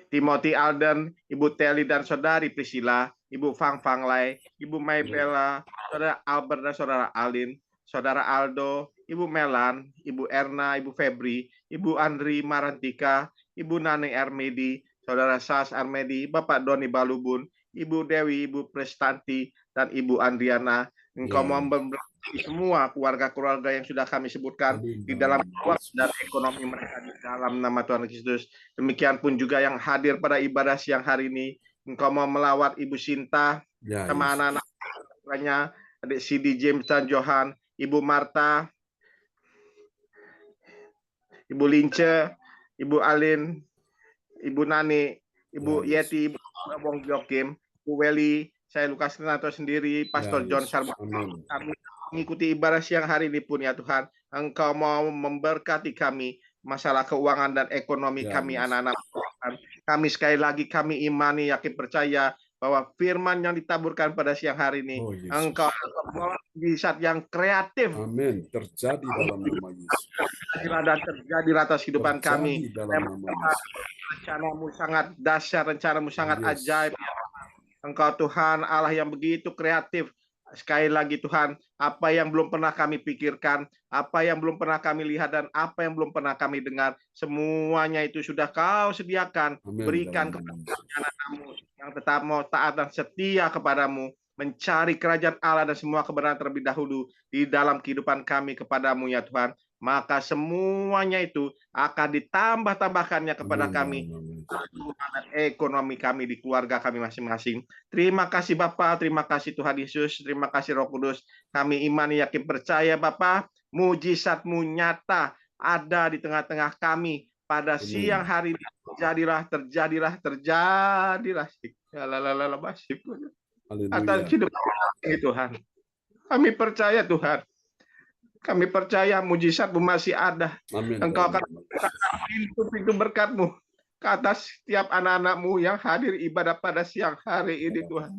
Timothy Alden, Ibu Teli dan Saudari Priscilla, Ibu Fang Fang Lai, Ibu Maybella, Saudara Albert dan Saudara Alin, Saudara Aldo, Ibu Melan, Ibu Erna, Ibu Febri, Ibu Andri Marantika, Ibu Nani Armedi, Saudara Sas Armedi, Bapak Doni Balubun, Ibu Dewi, Ibu Prestanti, dan Ibu Andriana. Engkau Ya, memberkati semua keluarga-keluarga yang sudah kami sebutkan Amin, di dalam dalam nama keuangan Yesus. dan ekonomi mereka di dalam nama Tuhan Kristus. Demikian pun juga yang hadir pada ibadah siang hari ini. Engkau mau melawat Ibu Sinta Ya, sama Yesus. anak-anaknya, adik Sidi James dan Johan, Ibu Marta, Ibu Lince, Ibu Alin, Ibu Nani, Ibu Ya, Yeti, Ibu Wong Jokim, Ibu Weli, saya Lukas Renato sendiri, Pastor Ya, John Yesus. Sarbo. Amin. Kami mengikuti ibadah siang hari ini pun ya Tuhan, Engkau mau memberkati kami, masalah keuangan dan ekonomi Ya, kami, Yesus. anak-anak Tuhan. Kami sekali lagi kami imani, yakin percaya bahwa firman yang ditaburkan pada siang hari ini, Oh, Yesus. Engkau di saat yang kreatif Amin. Terjadi dalam nama Yesus. dan terjadi atas kehidupan kami. Terjadi dalam nama Yesus. Rencanamu sangat dahsyat, rencanamu sangat Yes. ajaib. Engkau Tuhan Allah yang begitu kreatif. Sekali lagi Tuhan, apa yang belum pernah kami pikirkan, apa yang belum pernah kami lihat, dan apa yang belum pernah kami dengar, semuanya itu sudah Kau sediakan. Amin, Berikan dalam kepada nama Yesus. anak-anakmu yang tetap mau taat dan setia kepadamu, mencari kerajaan Allah dan semua kebenaran terlebih dahulu di dalam kehidupan kami kepadamu ya Tuhan. Maka semuanya itu akan ditambah-tambahkannya kepada Amin, kami, dalam nama Yesus. dan ekonomi kami di keluarga kami masing-masing. Terima kasih Bapa, terima kasih Tuhan Yesus, terima kasih Roh Kudus. Kami imani, yakin, percaya Bapa, mujizat-Mu nyata ada di tengah-tengah kami pada Amin. siang hari ini. Terjadilah. Atas Haleluya. hidup kami Tuhan. Kami percaya Tuhan. Kami percaya mujizat-Mu masih ada. Amin. Engkau akan buka pintu-pintu berkat-Mu ke atas setiap anak-anak-Mu yang hadir ibadah pada siang hari ini, Tuhan.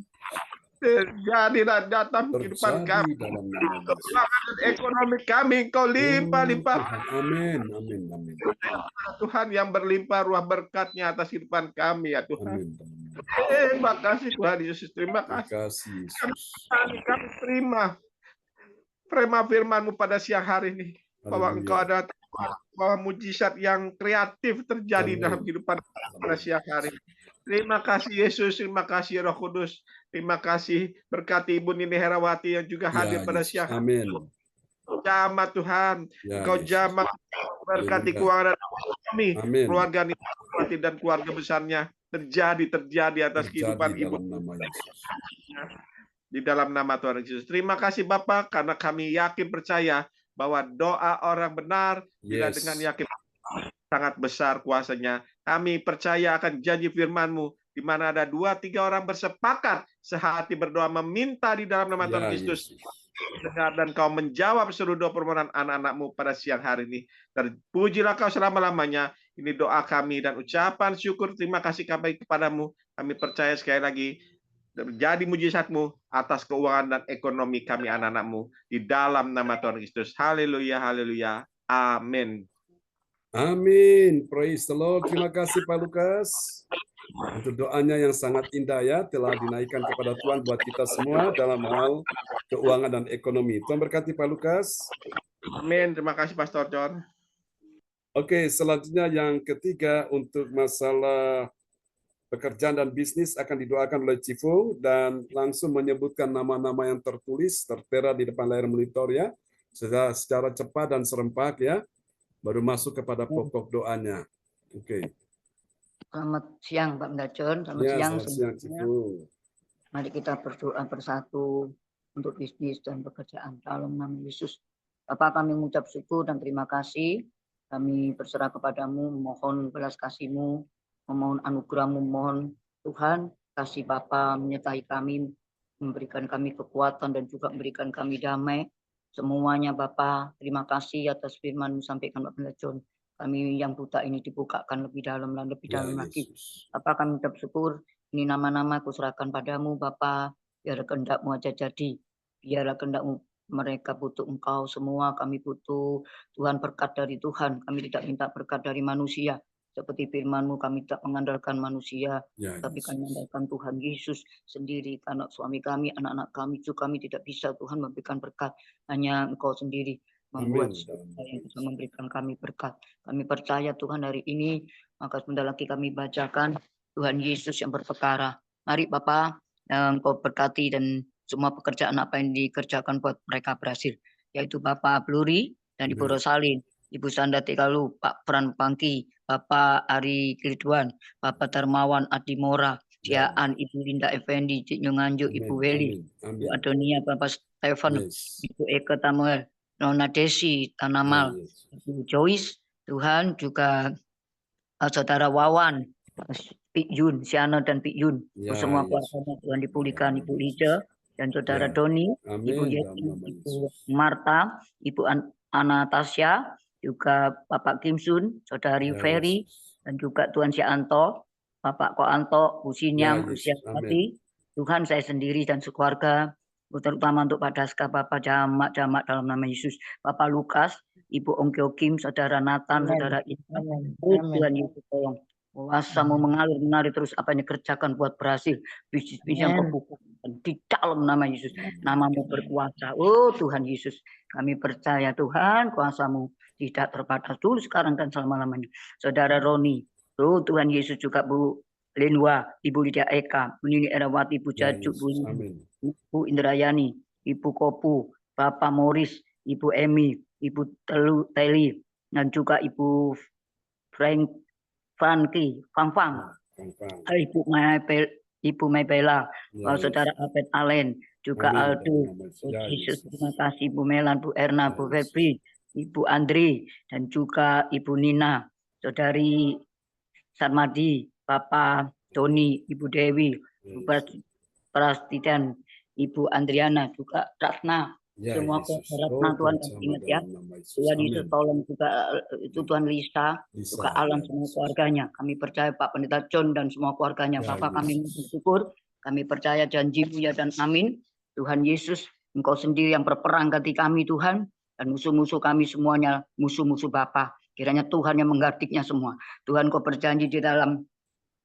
Terjadilah datang kehidupan kami. Dalam nama Yesus. Keuangan ekonomi kami Engkau limpah-limpah. Amin. Amin. Amin. Tuhan yang berlimpah ruah berkat-Nya atas kehidupan kami, ya Tuhan. Amin. Terima kasih Tuhan Yesus. Terima Terima kasih. kasih Yesus. Kami terima firman-Mu pada siang hari ini. Bahwa Engkau Haleluya. adalah bahwa mujizat yang kreatif terjadi Amin. dalam kehidupan pada siang hari ini. Terima kasih Yesus, terima kasih Roh Kudus, terima kasih berkati Ibu Nini Herawati yang juga hadir Ya, pada Yesus. siang hari. Amin. Jamah Tuhan, Ya, Engkau Yesus. jamah berkati Haleluya. keuangan dan kami, Amin. keluarga Nini Herawati dan keluarga besarnya terjadi atas kehidupan Terjadi Ibu dalam nama Yesus. di dalam nama Tuhan Yesus. Terima kasih Bapak karena kami yakin percaya bahwa doa orang benar bila Yes. dengan yakin sangat besar kuasanya. Kami percaya akan janji firman-Mu di mana ada 2-3 orang bersepakat sehati berdoa meminta di dalam nama Tuhan Ya, Kristus. Yesus. Dengar dan Kau menjawab seluruh doa permohonan anak-anak-Mu pada siang hari ini. Terpujilah Kau selama-lamanya. Ini doa kami dan ucapan syukur terima kasih kami kepadamu. Kami percaya sekali lagi terjadi mujizat-Mu atas keuangan dan ekonomi kami anak-anak-Mu di dalam nama Tuhan Kristus. Haleluya, haleluya. Amin. Amin. Praise the Lord. Terima kasih Pak Lukas. Untuk doanya yang sangat indah ya, telah dinaikkan kepada Tuhan buat kita semua dalam hal keuangan dan ekonomi. Tuhan berkati Pak Lukas. Amin. Terima kasih Pastor John. Oke, selanjutnya yang ketiga untuk masalah pekerjaan dan bisnis akan didoakan oleh Cifung dan langsung menyebutkan nama-nama yang tertulis tertera di depan layar monitor ya, secara cepat dan serempak ya, baru masuk kepada pokok doanya. Oke. Selamat siang Pak Mendacon, selamat Ya, siang selamat siang semuanya. Cifung. Mari kita berdoa bersatu untuk bisnis dan pekerjaan dalam nama Yesus. Bapak, kami mengucap syukur dan terima kasih. Kami berserah kepadamu, memohon belas kasih-Mu, memohon anugerah-Mu, mohon Tuhan kasih Bapa menyertai kami, memberikan kami kekuatan dan juga memberikan kami damai. Semuanya Bapa, terima kasih atas firman-Mu sampaikan Pak Mendacon. Kami yang buta ini dibukakan lebih dalam dan lebih Ya, dalam lagi. Yesus. Bapak, kami mengucap syukur. Ini nama-nama aku serahkan padamu Bapa. Biar kehendak-Mu aja jadi. Biarlah kehendak-Mu, mereka butuh Engkau semua. Kami butuh Tuhan berkat dari Tuhan. Kami tidak minta berkat dari manusia. Seperti firman-Mu, kami tidak mengandalkan manusia, Ya, tapi kami Yesus. mengandalkan Tuhan Yesus sendiri. Karena suami kami, anak-anak kami juga kami tidak bisa Tuhan memberikan berkat. Hanya Engkau sendiri membuat Amin. siapa yang bisa memberikan kami berkat. Kami percaya Tuhan hari ini, maka sebentar lagi kami bacakan Tuhan Yesus yang berperkara. Mari Bapak, Engkau berkati dan semua pekerjaan apa yang dikerjakan buat mereka berhasil. Yaitu Bapak Bluri dan Ibu Amin. Rosalin, Ibu Sanda Tikalu, Pak Pran Pangki, Bapak Ari Kiliduan, Bapak Darmawan Adimora, Ya. Diaan, Ibu Linda Effendi, Cik Nyunganjuk, Amin. Ibu Weli, Amin. Ibu Amin. Adonia, Bapak Stefan, Yes. Ibu Eka Tamuel, Nona Desi Ya, Tanamal, Yesus. Ibu Joyce, Tuhan juga Saudara Wawan, Pik Yun, Siana dan Pik Yun, Ya, semua Yesus. keluarganya Tuhan dipulihkan, Ibu Lija dan Saudara Ya. Doni, Amin. Ibu Dalam Yeti, nama Ibu Yesus. Marta, Ibu Anastasia, juga Bapak Kim Sun, Saudari Ya, Ferry, Yesus. dan juga Tuan Sianto, Bapak Koanto, Bu Ya, Sinyang, Bu Yesus. Siapati, Tuhan saya sendiri dan sekeluarga, terutama untuk Pak Daska, Bapak Jamak dalam nama Yesus, Bapak Lukas, Ibu Ongkyo Kim, Saudara Nathan, Amin. Saudara Ita, Amin. oh Amin. Tuhan Yesus tolong. Kuasa-Mu mengalir terus apa yang dikerjakan buat berhasil. Bisnis yang Amin. Kau bukakan di dalam nama Yesus. Nama-Mu berkuasa. Oh Tuhan Yesus. Kami percaya Tuhan kuasa-Mu tidak terbatas dulu sekarang dan selama-lamanya. Saudara Roni. Oh Tuhan Yesus juga Bu Lenwa, Ibu Lydia Eka, Bu Nini Erawati, Bu Ya, Jajuk, Bu Yesus. Lili, Amin. Bu Indrayani, Ibu Kopu, Bapak Morris, Ibu Emi, Ibu Teli, dan juga Ibu Franky, Fang, Gampang. Ibu Maybella, Ya, Saudara Yesus. Abed Allen, juga Amin. Aldo, Dalam nama Yesus. Oh Ya, Yesus, Yesus. terima kasih Bu Melan, Bu Erna, Ya, Bu Yesus. Febri, Ibu Andri, dan juga Ibu Nina, Saudari Sarmadi, Bapak Doni, Ibu Dewi, Ya, Bu Yesus. Prastidan, Ibu Andriana, juga Ratna, Ya Semua Yesus. keharapan Tuhan dan bersama ingat ya. dalam nama Yesus. Tuhan Yesus Amin. tolong juga itu Tuhan Lisa, Lisa, juga Alan ya, semua Yesus. keluarganya. Kami percaya Pak Pendeta John dan semua keluarganya. Ya, Bapak kami Yesus. bersyukur, kami percaya janji-Mu ya dan amin. Tuhan Yesus, Engkau sendiri yang berperang ganti kami Tuhan, dan musuh-musuh kami semuanya musuh-musuh Bapa. Kiranya Tuhan yang menggantinya semua. Tuhan Kau berjanji di dalam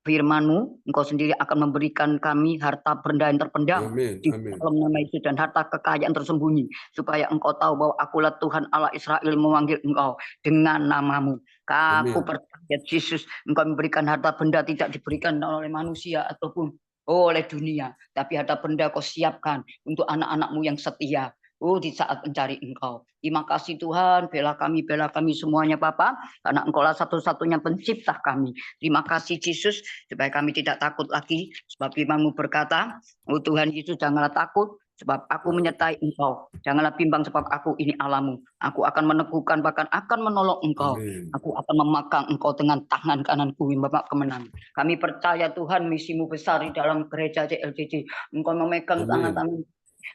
firman-Mu, Engkau sendiri akan memberikan kami harta benda yang terpendam Amin. di Amin. dalam nama Yesus dan harta kekayaan tersembunyi, supaya Engkau tahu bahwa akulah Tuhan Allah Israel memanggil Engkau dengan namamu. Aku Amin. percaya Yesus, Engkau memberikan harta benda tidak diberikan oleh manusia ataupun oleh dunia, tapi harta benda Kau siapkan untuk anak-anak-Mu yang setia. Di saat mencari Engkau. Terima kasih Tuhan, bela kami semuanya Bapa, karena Engkaulah satu-satunya pencipta kami. Terima kasih Yesus, supaya kami tidak takut lagi, sebab firman-Mu berkata, Tuhan Yesus janganlah takut, sebab aku menyertai Engkau. Janganlah bimbang, sebab aku ini Allahmu. Aku akan meneguhkan, bahkan akan menolong Engkau. Amin. Aku akan memegang Engkau dengan tangan kananku, Bapak kemenangan. Kami percaya Tuhan misimu besar di dalam gereja CLCC. Engkau memegang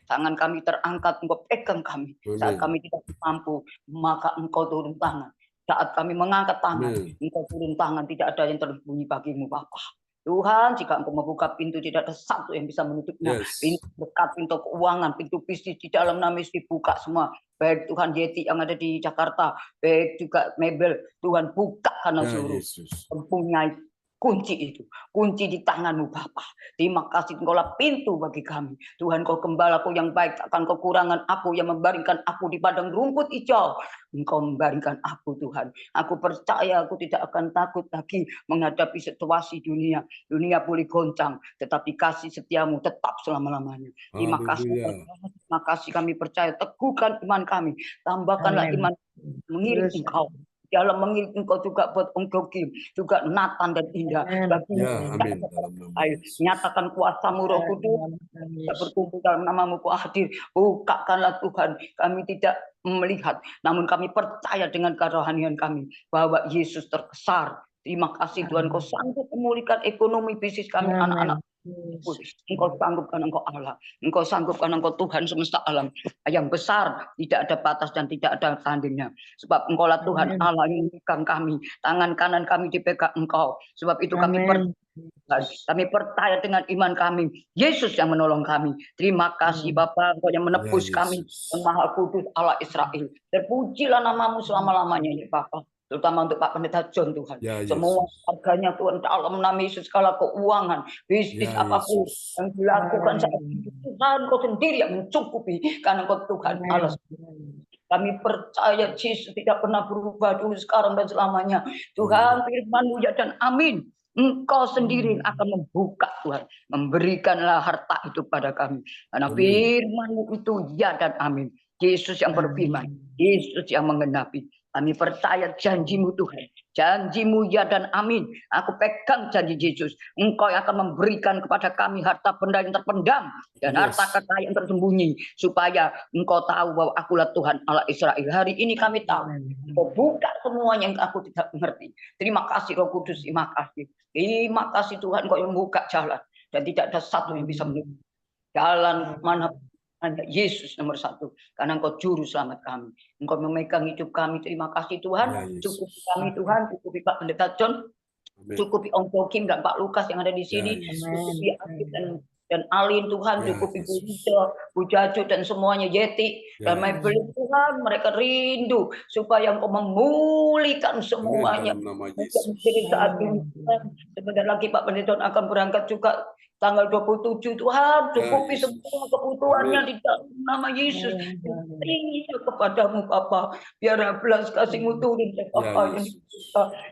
tangan kami terangkat, Engkau pegang kami. Saat kami tidak mampu, maka Engkau turun tangan. Saat kami mengangkat tangan, Engkau turun tangan. Tidak ada yang tersembunyi bagimu, Bapa. Tuhan, jika Engkau membuka pintu, tidak ada satu yang bisa menutupnya. Pintu berkat, pintu keuangan, pintu bisnis di dalam nama Yesus dibuka semua. Baik Tuhan Yeti yang ada di Jakarta, baik juga Mebel, Tuhan buka karena seluruh mempunyai kunci itu, kunci di tangan-Mu Bapa. Terima kasih Engkaulah pintu bagi kami. Tuhan Kau gembalaku yang baik, takkan kekurangan aku yang membaringkan aku di padang rumput hijau. Engkau membaringkan aku Tuhan. Aku percaya aku tidak akan takut lagi menghadapi situasi dunia. Dunia boleh goncang, tetapi kasih setiamu tetap selama-lamanya. Terima kasih. Terima kasih kami percaya, teguhkan iman kami. Tambahkanlah iman mengiring Engkau. Dalam mengiring Engkau juga buat Engkau Kim, juga Nathan dan Indah. Nyatakan kuasa-Mu Roh Kudus, tidak berkumpul dalam nama-Mu Ku hadir. Bukakanlah Tuhan, kami tidak melihat, namun kami percaya dengan kerohanian kami bahwa Yesus terkesar. Terima kasih Tuhan, Kau sanggup memulihkan ekonomi bisnis kami, anak-anak. Engkau sanggup karena Engkau Allah. Engkau sanggup karena Engkau Tuhan semesta alam yang besar, tidak ada batas dan tidak ada tandingnya. Sebab Engkaulah Tuhan Allah yang memegang kami, tangan kanan kami dipegang Engkau. Sebab itu kami percaya dengan iman kami, Yesus yang menolong kami. Terima kasih Bapa, Engkau yang menebus kami, yang Maha Kudus Allah Israel. Terpujilah nama-Mu selama-lamanya ya Bapa. Terutama untuk Pak Pendeta John Tuhan. Semua harganya Tuhan dalam nama Yesus, segala keuangan, bisnis apapun yang dilakukan saat ini, Tuhan Kau sendiri yang mencukupi karena Kau Tuhan Allah. Kami percaya Yesus tidak pernah berubah dulu, sekarang dan selamanya. Tuhan firman-Mu ya dan amin. Engkau sendiri akan membuka Tuhan, memberikanlah harta itu pada kami. Karena firman-Mu itu ya dan amin. Yesus yang berfirman, Yesus yang menggenapi. Kami percaya janji-Mu Tuhan. Janji-Mu ya dan amin. Aku pegang janji Yesus. Engkau yang akan memberikan kepada kami harta benda yang terpendam dan harta kekayaan tersembunyi. Supaya Engkau tahu bahwa akulah Tuhan Allah Israel. Hari ini kami tahu. Engkau buka semuanya yang aku tidak mengerti. Terima kasih Roh Kudus. Terima kasih. Terima kasih Tuhan, Engkau yang membuka jalan. Dan tidak ada satu yang bisa menuju jalan mana. Yesus nomor satu, karena Engkau juru selamat kami. Engkau memegang hidup kami. Terima kasih Tuhan. Cukupi kami Tuhan, cukupi Pak Pendeta John, cukupi Om Jokim dan Pak Lukas yang ada di sini, cukupi Akif dan Alin Tuhan, cukupi Bu Ida, Bu Jaju dan semuanya, Yeti dan Maybelline Tuhan. Mereka rindu supaya Engkau memulihkan semuanya. Jadi saat ini sebentar lagi Pak Pendeta John akan berangkat juga tanggal 27 Tuhan, cukupi semua kebutuhannya di dalam nama Yesus. Ini kepadamu Bapa, biar belas kasih-Mu turun Bapa,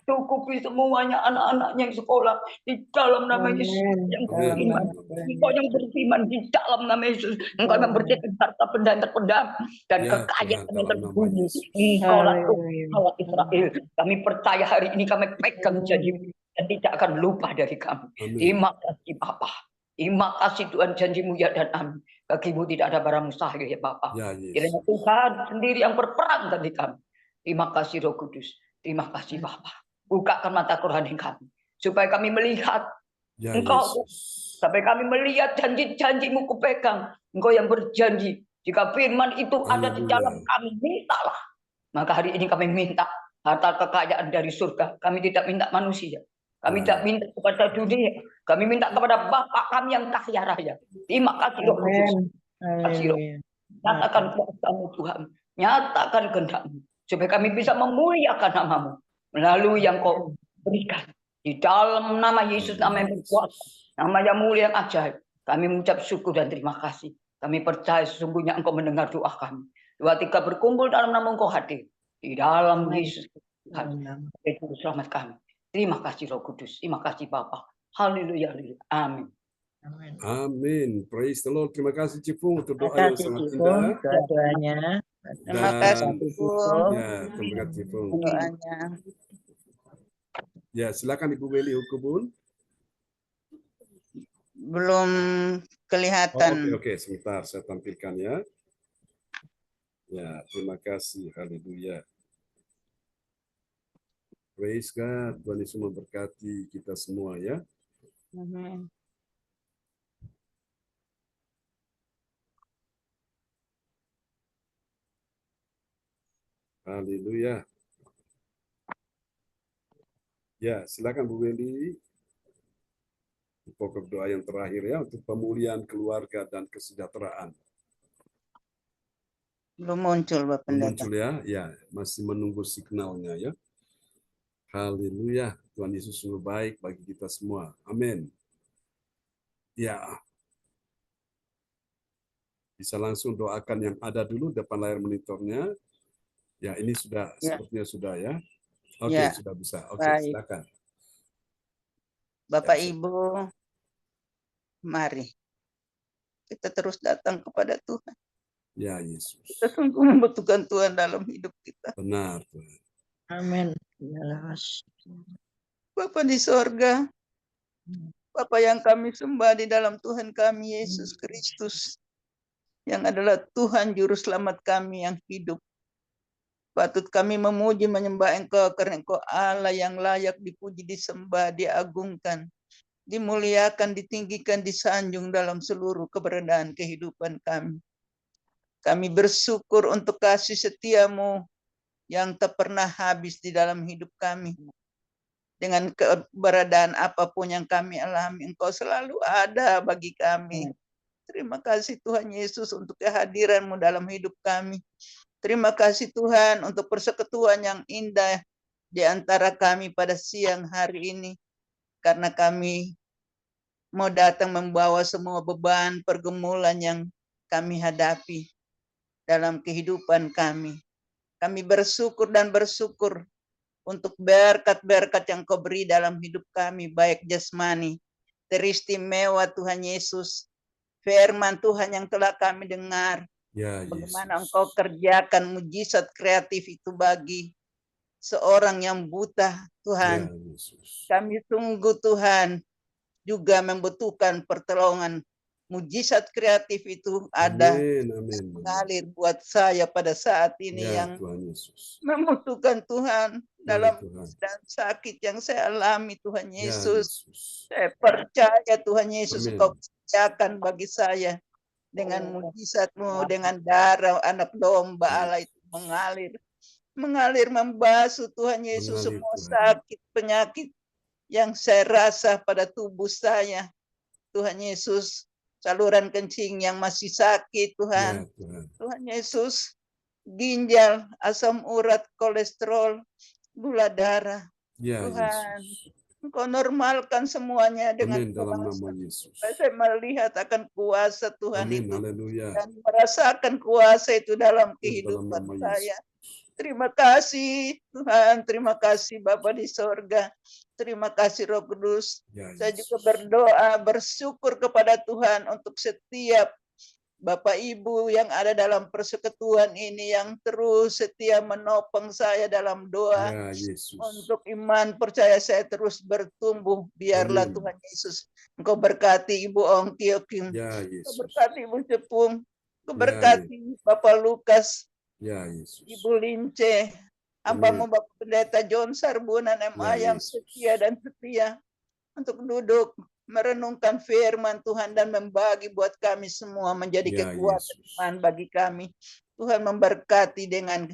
cukupi semuanya anak-anaknya yang sekolah di dalam nama Yesus, yang beriman, Engkau yang beriman di dalam nama Yesus. Engkau yang memberikan harta benda yang terpendam dan kekayaan yang tersembunyi. Engkaulah Tuhan Allah Israel. Kami percaya hari ini kami pegang janji dan tidak akan lupa dari kami. Terima kasih Bapa. Terima kasih Tuhan, janji-Mu ya dan amin. Bagi-Mu tidak ada barang mustahil ya Bapa. Kiranya Tuhan sendiri yang berperang bagi kami. Terima kasih Roh Kudus. Terima kasih Bapa. Bukakan mata rohani kami supaya kami melihat Engkau, sampai kami melihat janji-janji-Mu kupegang. Engkau yang berjanji Jika firman itu ada di dalam Haleluya. kami, mintalah. Maka hari ini kami minta harta kekayaan dari surga. Kami tidak minta manusia. Kami tidak minta kepada dunia. Kami minta kepada Bapa kami yang kaya raya. Terima kasih Roh Kudus. Amin. Haleluya. Nyatakan kuasa-Mu Tuhan. Nyatakan kehendak-Mu. Supaya kami bisa memuliakan nama-Mu. Melalui yang Kau berikan. Di dalam nama Yesus, nama yang berkuasa. Nama yang mulia yang ajaib. Kami mengucap syukur dan terima kasih. Kami percaya sesungguhnya Engkau mendengar doa kami. 2-3 berkumpul dalam nama Engkau hadir. Di dalam Yesus Tuhan. Itu selamat kami. Terima kasih Roh Kudus. Terima kasih Bapa. Haleluya. Amin. Amin. Praise the Lord. Terima kasih Cipung untuk Terima doa yang kasih sangat Cipung, indah. doa-doanya. Terima Dan kasih Cipung. ya, terima kasih Cipung. Doanya. Ya, silakan Ibu Weli Hukubun. Belum kelihatan. Oke, sebentar saya tampilkan ya. Ya, terima kasih. Haleluya. Praise God. Tuhan Yesus memberkati kita semua ya. Amin. Haleluya. Ya, silakan Bu Wendy. Pokok doa yang terakhir ya untuk pemulihan keluarga dan kesejahteraan. Belum muncul Bapak Pendeta. Muncul ya, ya masih menunggu signalnya ya. Haleluya, Tuhan Yesus sungguh baik bagi kita semua. Amin. Ya, bisa langsung doakan yang ada dulu depan layar monitornya. Ya, ini sudah sepertinya sudah ya. Oke, Ya. sudah bisa. Oke, Baik. silakan. Bapak Ya, Ibu, mari kita terus datang kepada Tuhan. ya Yesus. Kita sungguh membutuhkan Tuhan dalam hidup kita. Benar Tuhan. Amin. Bapa di sorga, Bapa yang kami sembah di dalam Tuhan kami Yesus Kristus, yang adalah Tuhan Juru Selamat kami yang hidup. Patut kami memuji menyembah Engkau karena Engkau Allah yang layak dipuji, disembah, diagungkan, dimuliakan, ditinggikan, disanjung dalam seluruh keberadaan kehidupan kami. Kami bersyukur untuk kasih setia-Mu yang tak pernah habis di dalam hidup kami. Dengan keberadaan apapun yang kami alami, Engkau selalu ada bagi kami. Terima kasih Tuhan Yesus untuk kehadiran-Mu dalam hidup kami. Terima kasih Tuhan untuk persekutuan yang indah di antara kami pada siang hari ini. Karena kami mau datang membawa semua beban pergumulan yang kami hadapi dalam kehidupan kami. Kami bersyukur dan bersyukur untuk berkat-berkat yang Kau beri dalam hidup kami, baik jasmani, teristimewa Tuhan Yesus, firman Tuhan yang telah kami dengar, Ya, bagaimana Yesus. Engkau kerjakan mujizat kreatif itu bagi seorang yang buta, Tuhan. Ya, Yesus. Kami tunggu Tuhan juga membutuhkan pertolongan. Mujizat kreatif itu ada Amin, amin. mengalir buat saya pada saat ini Ya, yang Tuhan Yesus. membutuhkan Tuhan dalam Tuhan. dan sakit yang saya alami Tuhan Ya, Yesus. Yesus. Saya percaya Tuhan Yesus Amin. Engkau kerjakan bagi saya dengan mujizat-Mu, dengan darah anak domba Allah itu mengalir membasuh Tuhan Yesus Mengalir, semua Tuhan. sakit penyakit yang saya rasa pada tubuh saya. Tuhan Yesus, saluran kencing yang masih sakit Tuhan. Ya, Tuhan. Tuhan Yesus, ginjal, asam urat, kolesterol, gula darah. Ya, Tuhan, Yesus. Engkau normalkan semuanya dengan Amin dalam kuasa. nama Yesus. Saya melihat akan kuasa Tuhan Amin, itu haleluya. dan merasakan kuasa itu dalam Dalam kehidupan nama saya. Yesus. Terima kasih Tuhan, terima kasih Bapa di sorga, terima kasih Roh Kudus. Ya, Saya Yesus. juga berdoa, bersyukur kepada Tuhan untuk setiap Bapak Ibu yang ada dalam persekutuan ini yang terus setia menopang saya dalam doa. Ya, Yesus. Untuk iman percaya saya terus bertumbuh. Biarlah Amin. Tuhan Yesus Engkau berkati Ibu Ongki Okim. Ya, Engkau Yesus. berkati Ibu Cepung. Engkau Ya, berkati Bapak Lukas, Ya, Yesus. Ibu Lince, hambamu Amin. Bapak Pendeta John Sarbunan MA Ya, yang Yesus. setia dan setia untuk duduk merenungkan firman Tuhan dan membagi buat kami semua menjadi Ya, kekuatan Yesus. iman bagi kami. Tuhan memberkati dengan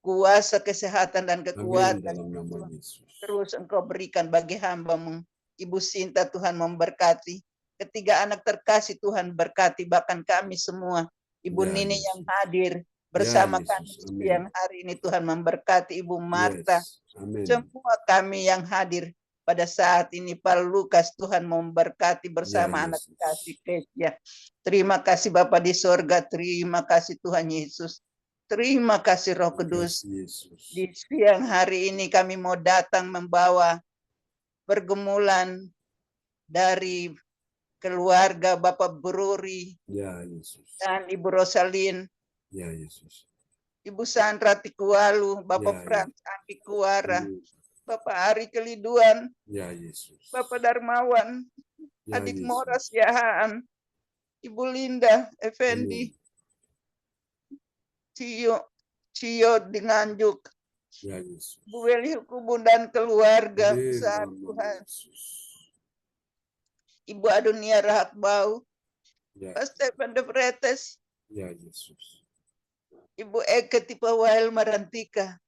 kuasa kesehatan dan Amin kekuatan. dalam nama Yesus. Terus Engkau berikan bagi hamba-Mu. Ibu Sinta, Tuhan memberkati. Ketiga anak terkasih Tuhan berkati, bahkan kami semua. Ibu Ya, Nini Yesus. yang hadir bersama Yesus. kami Amin. siang hari ini, Tuhan memberkati Ibu Marta. Yes. Amin. Semua kami yang hadir pada saat ini, Pak Lukas, Tuhan memberkati bersama Ya, anak Yesus. kasih Kesia. Terima kasih Bapa di sorga, terima kasih Tuhan Yesus. Terima kasih Roh Terima Kudus. kasih, Yesus. Di siang hari ini kami mau datang membawa pergumulan dari keluarga Bapak Bruri Ya, Yesus. dan Ibu Rosalin, Ya, Yesus. Ibu Sandra Tikualu, Bapak Ya, Frans Andi Kuara, Amin. Bapak Ari Keliduan, Ya, Yesus. Bapak Darmawan, Ya, Adik Yesus. Moras Yahaan, Ibu Linda Effendi, Amin. Cio di Nganjuk, Ya, Yesus. Bu Weli Hukubun dan keluarga Amin besar dalam nama Tuhan, Yesus. Ibu Adunia Rahakbau, Ya, Pak Stefan de Fretes, ya, Yesus. Ibu Eke Tipawail Marantika,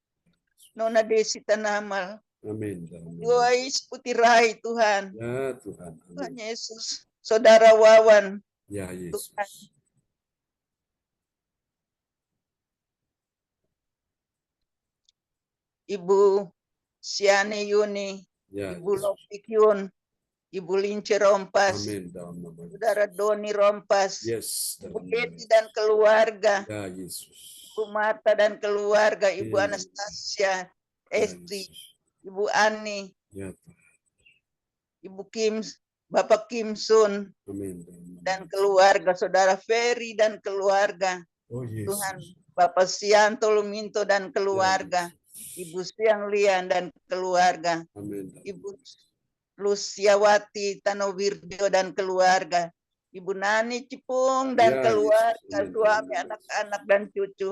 Nona Desi Tanamal, Amin dalam nama Joyce Putirai Tuhan, Ya, Tuhan. Tuhan Amin. Yesus, Saudara Wawan, Ya, Yesus. Ibu Siane Yuni, Ya, Ibu Yesus. Lopik Yun, Ibu Lince Rompas, Amin dalam nama Saudara Yesus. Doni Rompas, Yes, Ibu dalam nama Deti Yesus. dan keluarga, Ya, Yesus. Ibu Marta dan keluarga, Ibu Amin. Anastasia, Ya, Esti, Yesus. Ibu Ani, Ya, Tuhan. Ibu Kim, Bapak Kim Sun, Amin dalam nama dan Yesus. keluarga, Saudara Ferry dan keluarga, Oh, Tuhan, Yesus. Bapak Sianto Luminto dan Ya, keluarga, Yesus. Ibu Siang Lian dan keluarga, Amin dalam Ibu nama Yesus. Luciawati Tanowirjo dan keluarga, Ibu Nani Cipung dan Ya, keluarga, Yesus. Amin dalam suami, nama anak-anak dan cucu,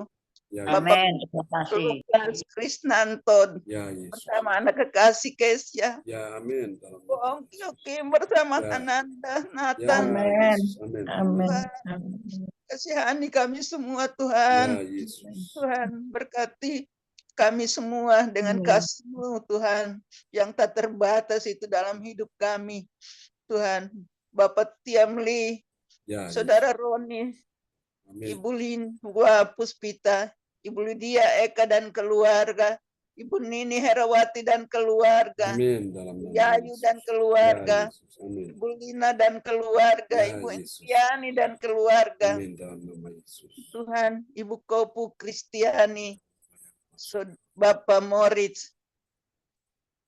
Ya, Bapak Amin. Terima kasih. Lukas Krisnanto Ya, Yesus. bersama anak kekasih Kesia, Ya, amin dalam nama Bong Yesus. Kim bersama Ya. Ananda, Ya, Nathan, Amin. Yesus. Amin. Amin. Tuhan, kasihani kami semua Ya, Tuhan. Yesus. Tuhan berkati kami semua dengan Amin. kasih-Mu Tuhan yang tak terbatas itu dalam hidup kami. Tuhan, Bapak Tiamli, Ya, Saudara Yesus. Roni, Amin. Ibu Lingwa Puspita, Ibu Lydia Eka dan keluarga, Ibu Nini Herawati dan keluarga, Amin dalam nama Yayu Yesus. dan Ya, keluarga, Yesus. Amin. Ibu Lina dan keluarga, Ya, Ibu Yesus. Entiani dan keluarga, Amin dalam nama Yesus. Tuhan, Ibu Kopu Kristiani, Bapak Moritz,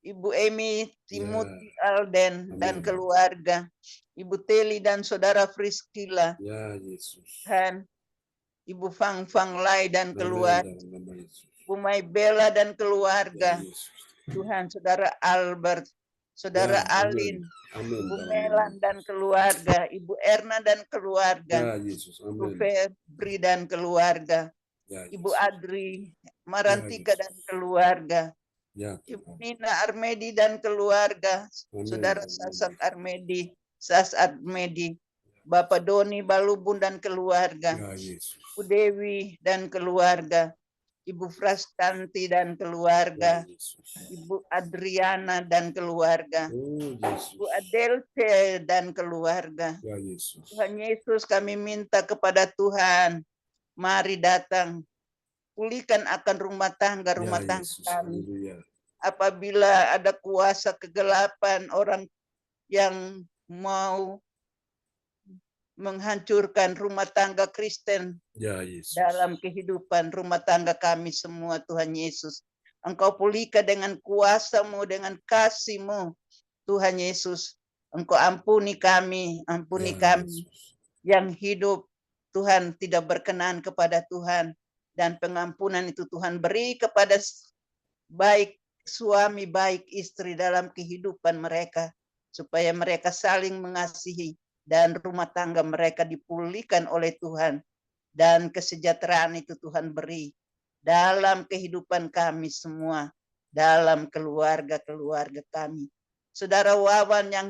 Ibu Emi Timothy Alden dan Amin. keluarga, Ibu Teli dan Saudara Friskila, Ya, Yesus. dan Ibu Fang Fang Lai dan Amin keluarga, dalam nama Yesus. Bu Mai Bella dan Ya, keluarga, Yesus. Tuhan, Saudara Albert, Saudara Ya, Alin, amin Ibu dalam nama Melan dan keluarga, Ibu Erna dan keluarga, Ya, Yesus. Ibu Amin. Febri dan keluarga, Ya, Ibu Yesus. Adri Marantika Ya, dan keluarga, Ya, Ibu Tuhan. Nina Armedi dan keluarga, Amin. Saudara Sasat Armedi, Sas Armedi, Bapak Doni Balubun dan keluarga, Ya, Yesus. Ibu Dewi dan keluarga, Ibu Frastanti dan Ya, keluarga, Yesus. Ibu Adriana dan keluarga, Oh, Yesus. Ibu Adelte dan keluarga. Ya, Yesus. Tuhan Yesus, kami minta kepada Tuhan, mari datang, pulihkan akan rumah tangga Ya, Yesus. kami. Haleluya. Apabila ada kuasa kegelapan, orang yang mau menghancurkan rumah tangga Kristen Ya, Yesus. dalam kehidupan rumah tangga kami semua, Tuhan Yesus. Engkau pulihkan dengan kuasa-Mu, dengan kasih-Mu, Tuhan Yesus. Engkau ampuni kami Ya, Yesus. yang hidup, Tuhan, tidak berkenan kepada Tuhan. Dan pengampunan itu Tuhan beri kepada baik suami, baik istri dalam kehidupan mereka. Supaya mereka saling mengasihi dan rumah tangga mereka dipulihkan oleh Tuhan. Dan kesejahteraan itu Tuhan beri dalam kehidupan kami semua, dalam keluarga-keluarga kami. Saudara Wawan yang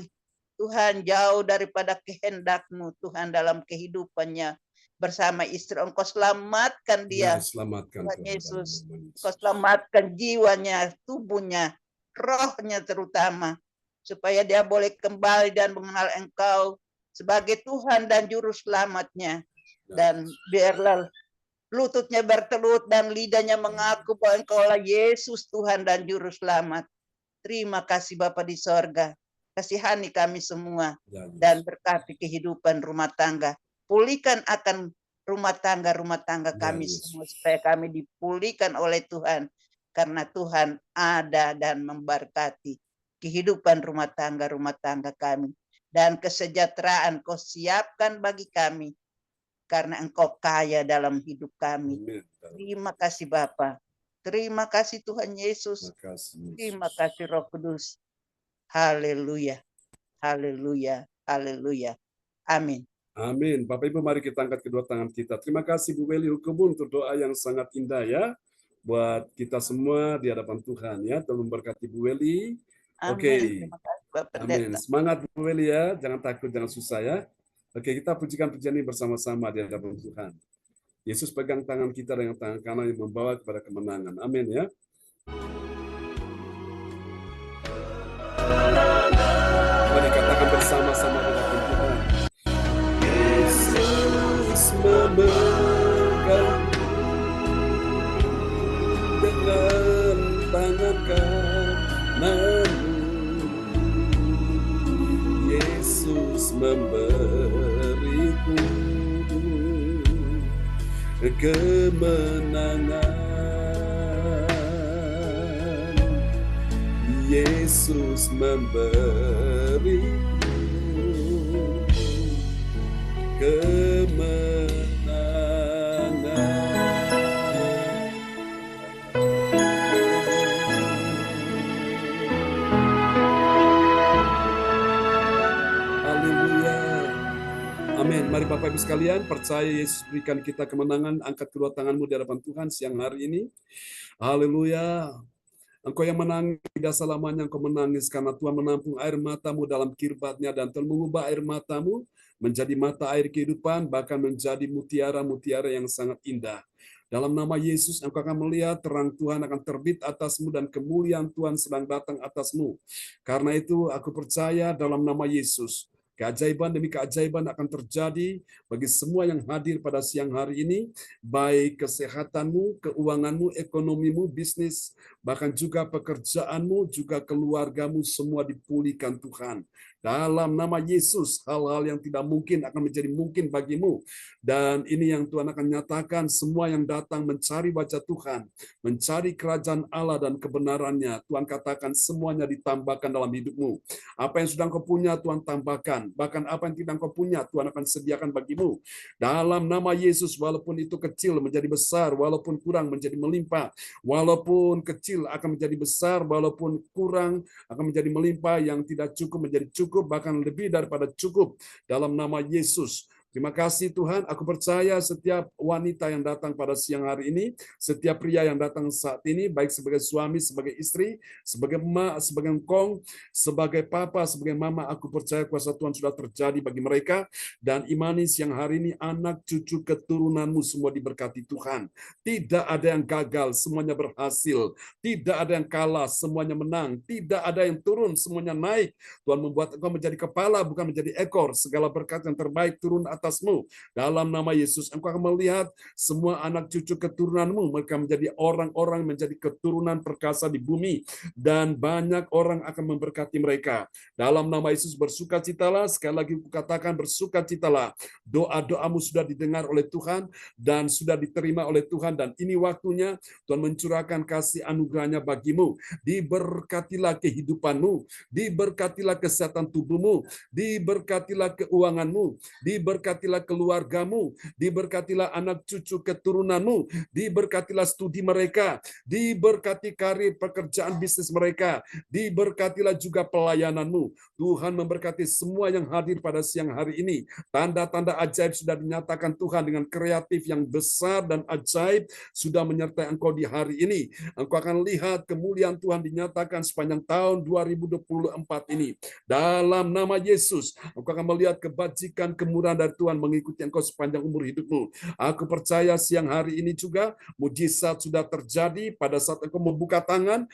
Tuhan jauh daripada kehendak-Mu Tuhan dalam kehidupannya bersama istri. Engkau selamatkan Ya, dia selamatkan Tuhan Tuhan dalam Yesus. nama Yesus. Engkau selamatkan jiwanya, tubuhnya, rohnya terutama, supaya dia boleh kembali dan mengenal Engkau sebagai Tuhan dan Juru Selamatnya. Dan biarlah lututnya bertelut dan lidahnya mengaku bahwa Engkaulah Yesus Tuhan dan Juru Selamat. Terima kasih Bapa di sorga. Kasihani kami semua Ya, Yesus. dan berkati kehidupan rumah tangga. Pulihkan akan rumah tangga Ya, kami Yesus. semua, supaya kami dipulihkan oleh Tuhan. Karena Tuhan ada dan memberkati kehidupan rumah tangga kami. Dan kesejahteraan Kau siapkan bagi kami. Karena Engkau kaya dalam hidup kami. Amin. Terima kasih Bapa. Terima kasih Tuhan Yesus. Terima kasih, Yesus. Terima kasih Roh Kudus. Haleluya. Haleluya. Haleluya. Amin. Amin. Bapak Ibu, mari kita angkat kedua tangan kita. Terima kasih Bu Weli Hukumun untuk doa yang sangat indah ya. Buat kita semua di hadapan Tuhan ya. Tuhan memberkati Bu Weli. Amin. Oke. Terima kasih Bapak Amin. Pendeta. Semangat Bu Weli ya. Jangan takut, jangan susah ya. Oke, kita pujikan pujian ini bersama-sama di hadapan Tuhan. Yesus pegang tangan kita dengan tangan kanan yang membawa kepada kemenangan. Amin ya. Mari katakan bersama-sama di hadapan Tuhan. Yesus memegang dengan tangan kananmu. Yesus memberiku kemenangan. Yesus memberiku kemenangan. Haleluya. Amin. Mari Bapak Ibu sekalian, percaya Yesus berikan kita kemenangan. Angkat kedua tanganmu di hadapan Tuhan siang hari ini. Haleluya. Engkau yang menangis, tidak selamanya engkau menangis, karena Tuhan menampung air matamu dalam kirbatnya, dan Tuhan mengubah air matamu menjadi mata air kehidupan, bahkan menjadi mutiara-mutiara yang sangat indah. Dalam nama Yesus, engkau akan melihat terang Tuhan akan terbit atasmu, dan kemuliaan Tuhan sedang datang atasmu. Karena itu, aku percaya dalam nama Yesus, keajaiban demi keajaiban akan terjadi bagi semua yang hadir pada siang hari ini, baik kesehatanmu, keuanganmu, ekonomimu, bisnis, bahkan juga pekerjaanmu, juga keluargamu, semua dipulihkan Tuhan. Dalam nama Yesus, hal-hal yang tidak mungkin akan menjadi mungkin bagimu. Dan ini yang Tuhan akan nyatakan, semua yang datang mencari wajah Tuhan, mencari kerajaan Allah dan kebenarannya, Tuhan katakan semuanya ditambahkan dalam hidupmu. Apa yang sudah engkau punya, Tuhan tambahkan. Bahkan apa yang tidak engkau punya, Tuhan akan sediakan bagimu. Dalam nama Yesus, walaupun itu kecil menjadi besar, walaupun kurang menjadi melimpah, walaupun kecil akan menjadi besar, walaupun kurang akan menjadi melimpah, yang tidak cukup menjadi cukup, bahkan lebih daripada cukup. Dalam nama Yesus. Terima kasih Tuhan, aku percaya setiap wanita yang datang pada siang hari ini, setiap pria yang datang saat ini, baik sebagai suami, sebagai istri, sebagai emak, sebagai engkong, sebagai papa, sebagai mama, aku percaya kuasa Tuhan sudah terjadi bagi mereka, dan imani siang hari ini, anak cucu keturunanmu semua diberkati Tuhan. Tidak ada yang gagal, semuanya berhasil. Tidak ada yang kalah, semuanya menang. Tidak ada yang turun, semuanya naik. Tuhan membuat engkau menjadi kepala, bukan menjadi ekor. Segala berkat yang terbaik turun atasmu. Dalam nama Yesus, engkau akan melihat semua anak cucu keturunanmu, mereka menjadi orang-orang, menjadi keturunan perkasa di bumi, dan banyak orang akan memberkati mereka. Dalam nama Yesus, bersukacitalah. Sekali lagi kukatakan, bersukacitalah. Doa-doamu sudah didengar oleh Tuhan, dan sudah diterima oleh Tuhan, dan ini waktunya Tuhan mencurahkan kasih anugerahnya bagimu. Diberkatilah kehidupanmu, diberkatilah kesehatan tubuhmu, diberkatilah keuanganmu, diberkatilah diberkatilah keluargamu, diberkatilah anak cucu keturunanmu, diberkatilah studi mereka, diberkati karir pekerjaan bisnis mereka, diberkatilah juga pelayananmu. Tuhan memberkati semua yang hadir pada siang hari ini. Tanda-tanda ajaib sudah dinyatakan Tuhan dengan kreatif yang besar dan ajaib sudah menyertai engkau di hari ini. Engkau akan lihat kemuliaan Tuhan dinyatakan sepanjang tahun 2024 ini. Dalam nama Yesus, engkau akan melihat kebajikan, kemurahan dari Tuhan mengikuti engkau sepanjang umur hidupmu. Aku percaya siang hari ini juga mujizat sudah terjadi pada saat engkau membuka tangan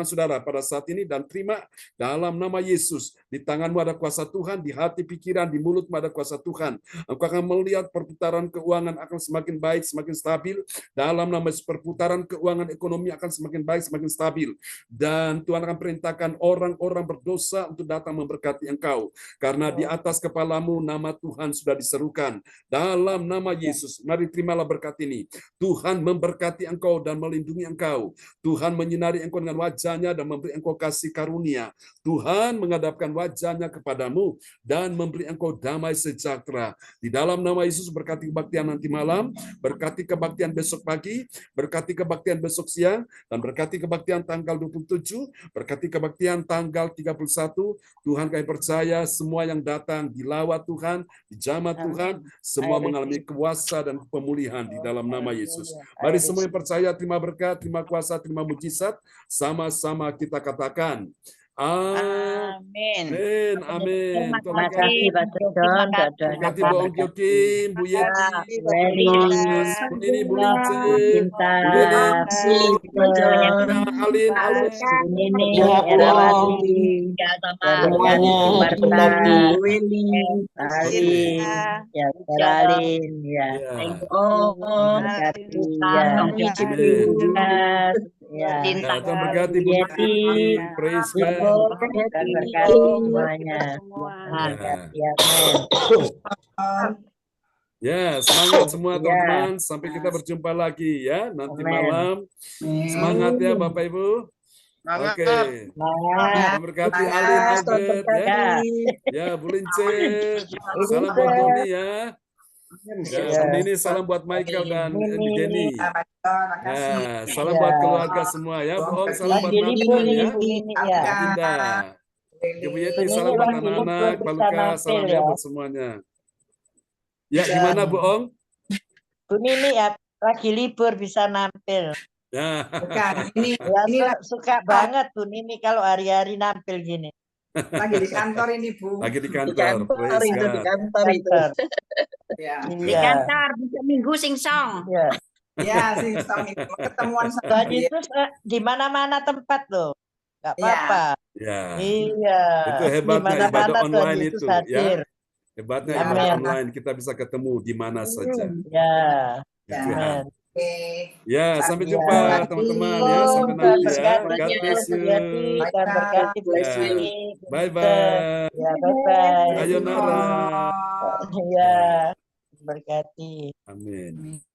saudara pada saat ini, dan terima dalam nama Yesus. Di tanganmu ada kuasa Tuhan, di hati pikiran, di mulutmu ada kuasa Tuhan. Engkau akan melihat perputaran keuangan akan semakin baik, semakin stabil. Dalam nama Yesus, perputaran keuangan ekonomi akan semakin baik, semakin stabil. Dan Tuhan akan perintahkan orang-orang berdosa untuk datang memberkati engkau. Karena di atas kepalamu nama Tuhan sudah diserukan. Dalam nama Yesus, mari terimalah berkat ini. Tuhan memberkati engkau dan melindungi engkau. Tuhan menyinari engkau dengan wajahnya dan memberi engkau kasih karunia. Tuhan menghadapkan wajahnya kepadamu dan memberi engkau damai sejahtera. Di dalam nama Yesus, berkati kebaktian nanti malam, berkati kebaktian besok pagi, berkati kebaktian besok siang, dan berkati kebaktian tanggal 27, berkati kebaktian tanggal 31. Tuhan, kami percaya semua yang datang dilawat Tuhan, dijamah Tuhan, semua mengalami kuasa dan pemulihan di dalam nama Yesus. Mari semua yang percaya terima berkat, terima kuasa, terima mujizat, sama-sama kita katakan amin. Amin. Terima kasih Pak Don, Berkati Bu Ongkyo Kim, Bu Yeti, Bu Nini, Bu Lince, Cinta, Bu Lili, Alin, Nini, Erawati, semuanya berkati, Alin, ya Alin, ya berkati, ya Tuhan berkati Bu Yeti, praise God. dan berkati semuanya. Berkati, amin. Ya, semangat semua teman-teman. Sampai kita berjumpa lagi ya nanti malam. Semangat ya Bapak Ibu. Oke. Tuhan berkati Alin, Albert ya. Ya, Bu Lince. Salam buat Doni ya. Ya, ini salam buat Michael dan Denny. Ya, salam buat keluarga semua ya. Bohong, salam buat Nathan ya. Dinda. Ibu Yeti, salam buat anak-anak. Pak Lukas, salam ya buat semuanya. Ya, gimana Bu Ong? Bu Nini ya lagi libur bisa nampil. Ya. Bukan, ini Suka banget Bu Nini kalau hari-hari nampil gini. lagi di kantor ini Bu. Lagi di kantor. Di kantor itu. Ya. Di kantor bisa minggu singsong. Ya. Ya, singsong itu ketemuan sama Tadi itu di mana-mana tempat loh. Enggak Ya. apa-apa. Ya. Iya. Itu hebatnya ibadah online itu hadir. ya. Hebatnya Ya. ibadah online, kita bisa ketemu di mana saja. Ya. Gitu ya. Oke. Ya, sampai Ya. jumpa teman-teman ya. Sampai nanti ya. God bless you. Tuhan berkati Bu Ya. Nini. Bye-bye. Ya, bye-bye. Sayonara. Ya, berkati. Amin.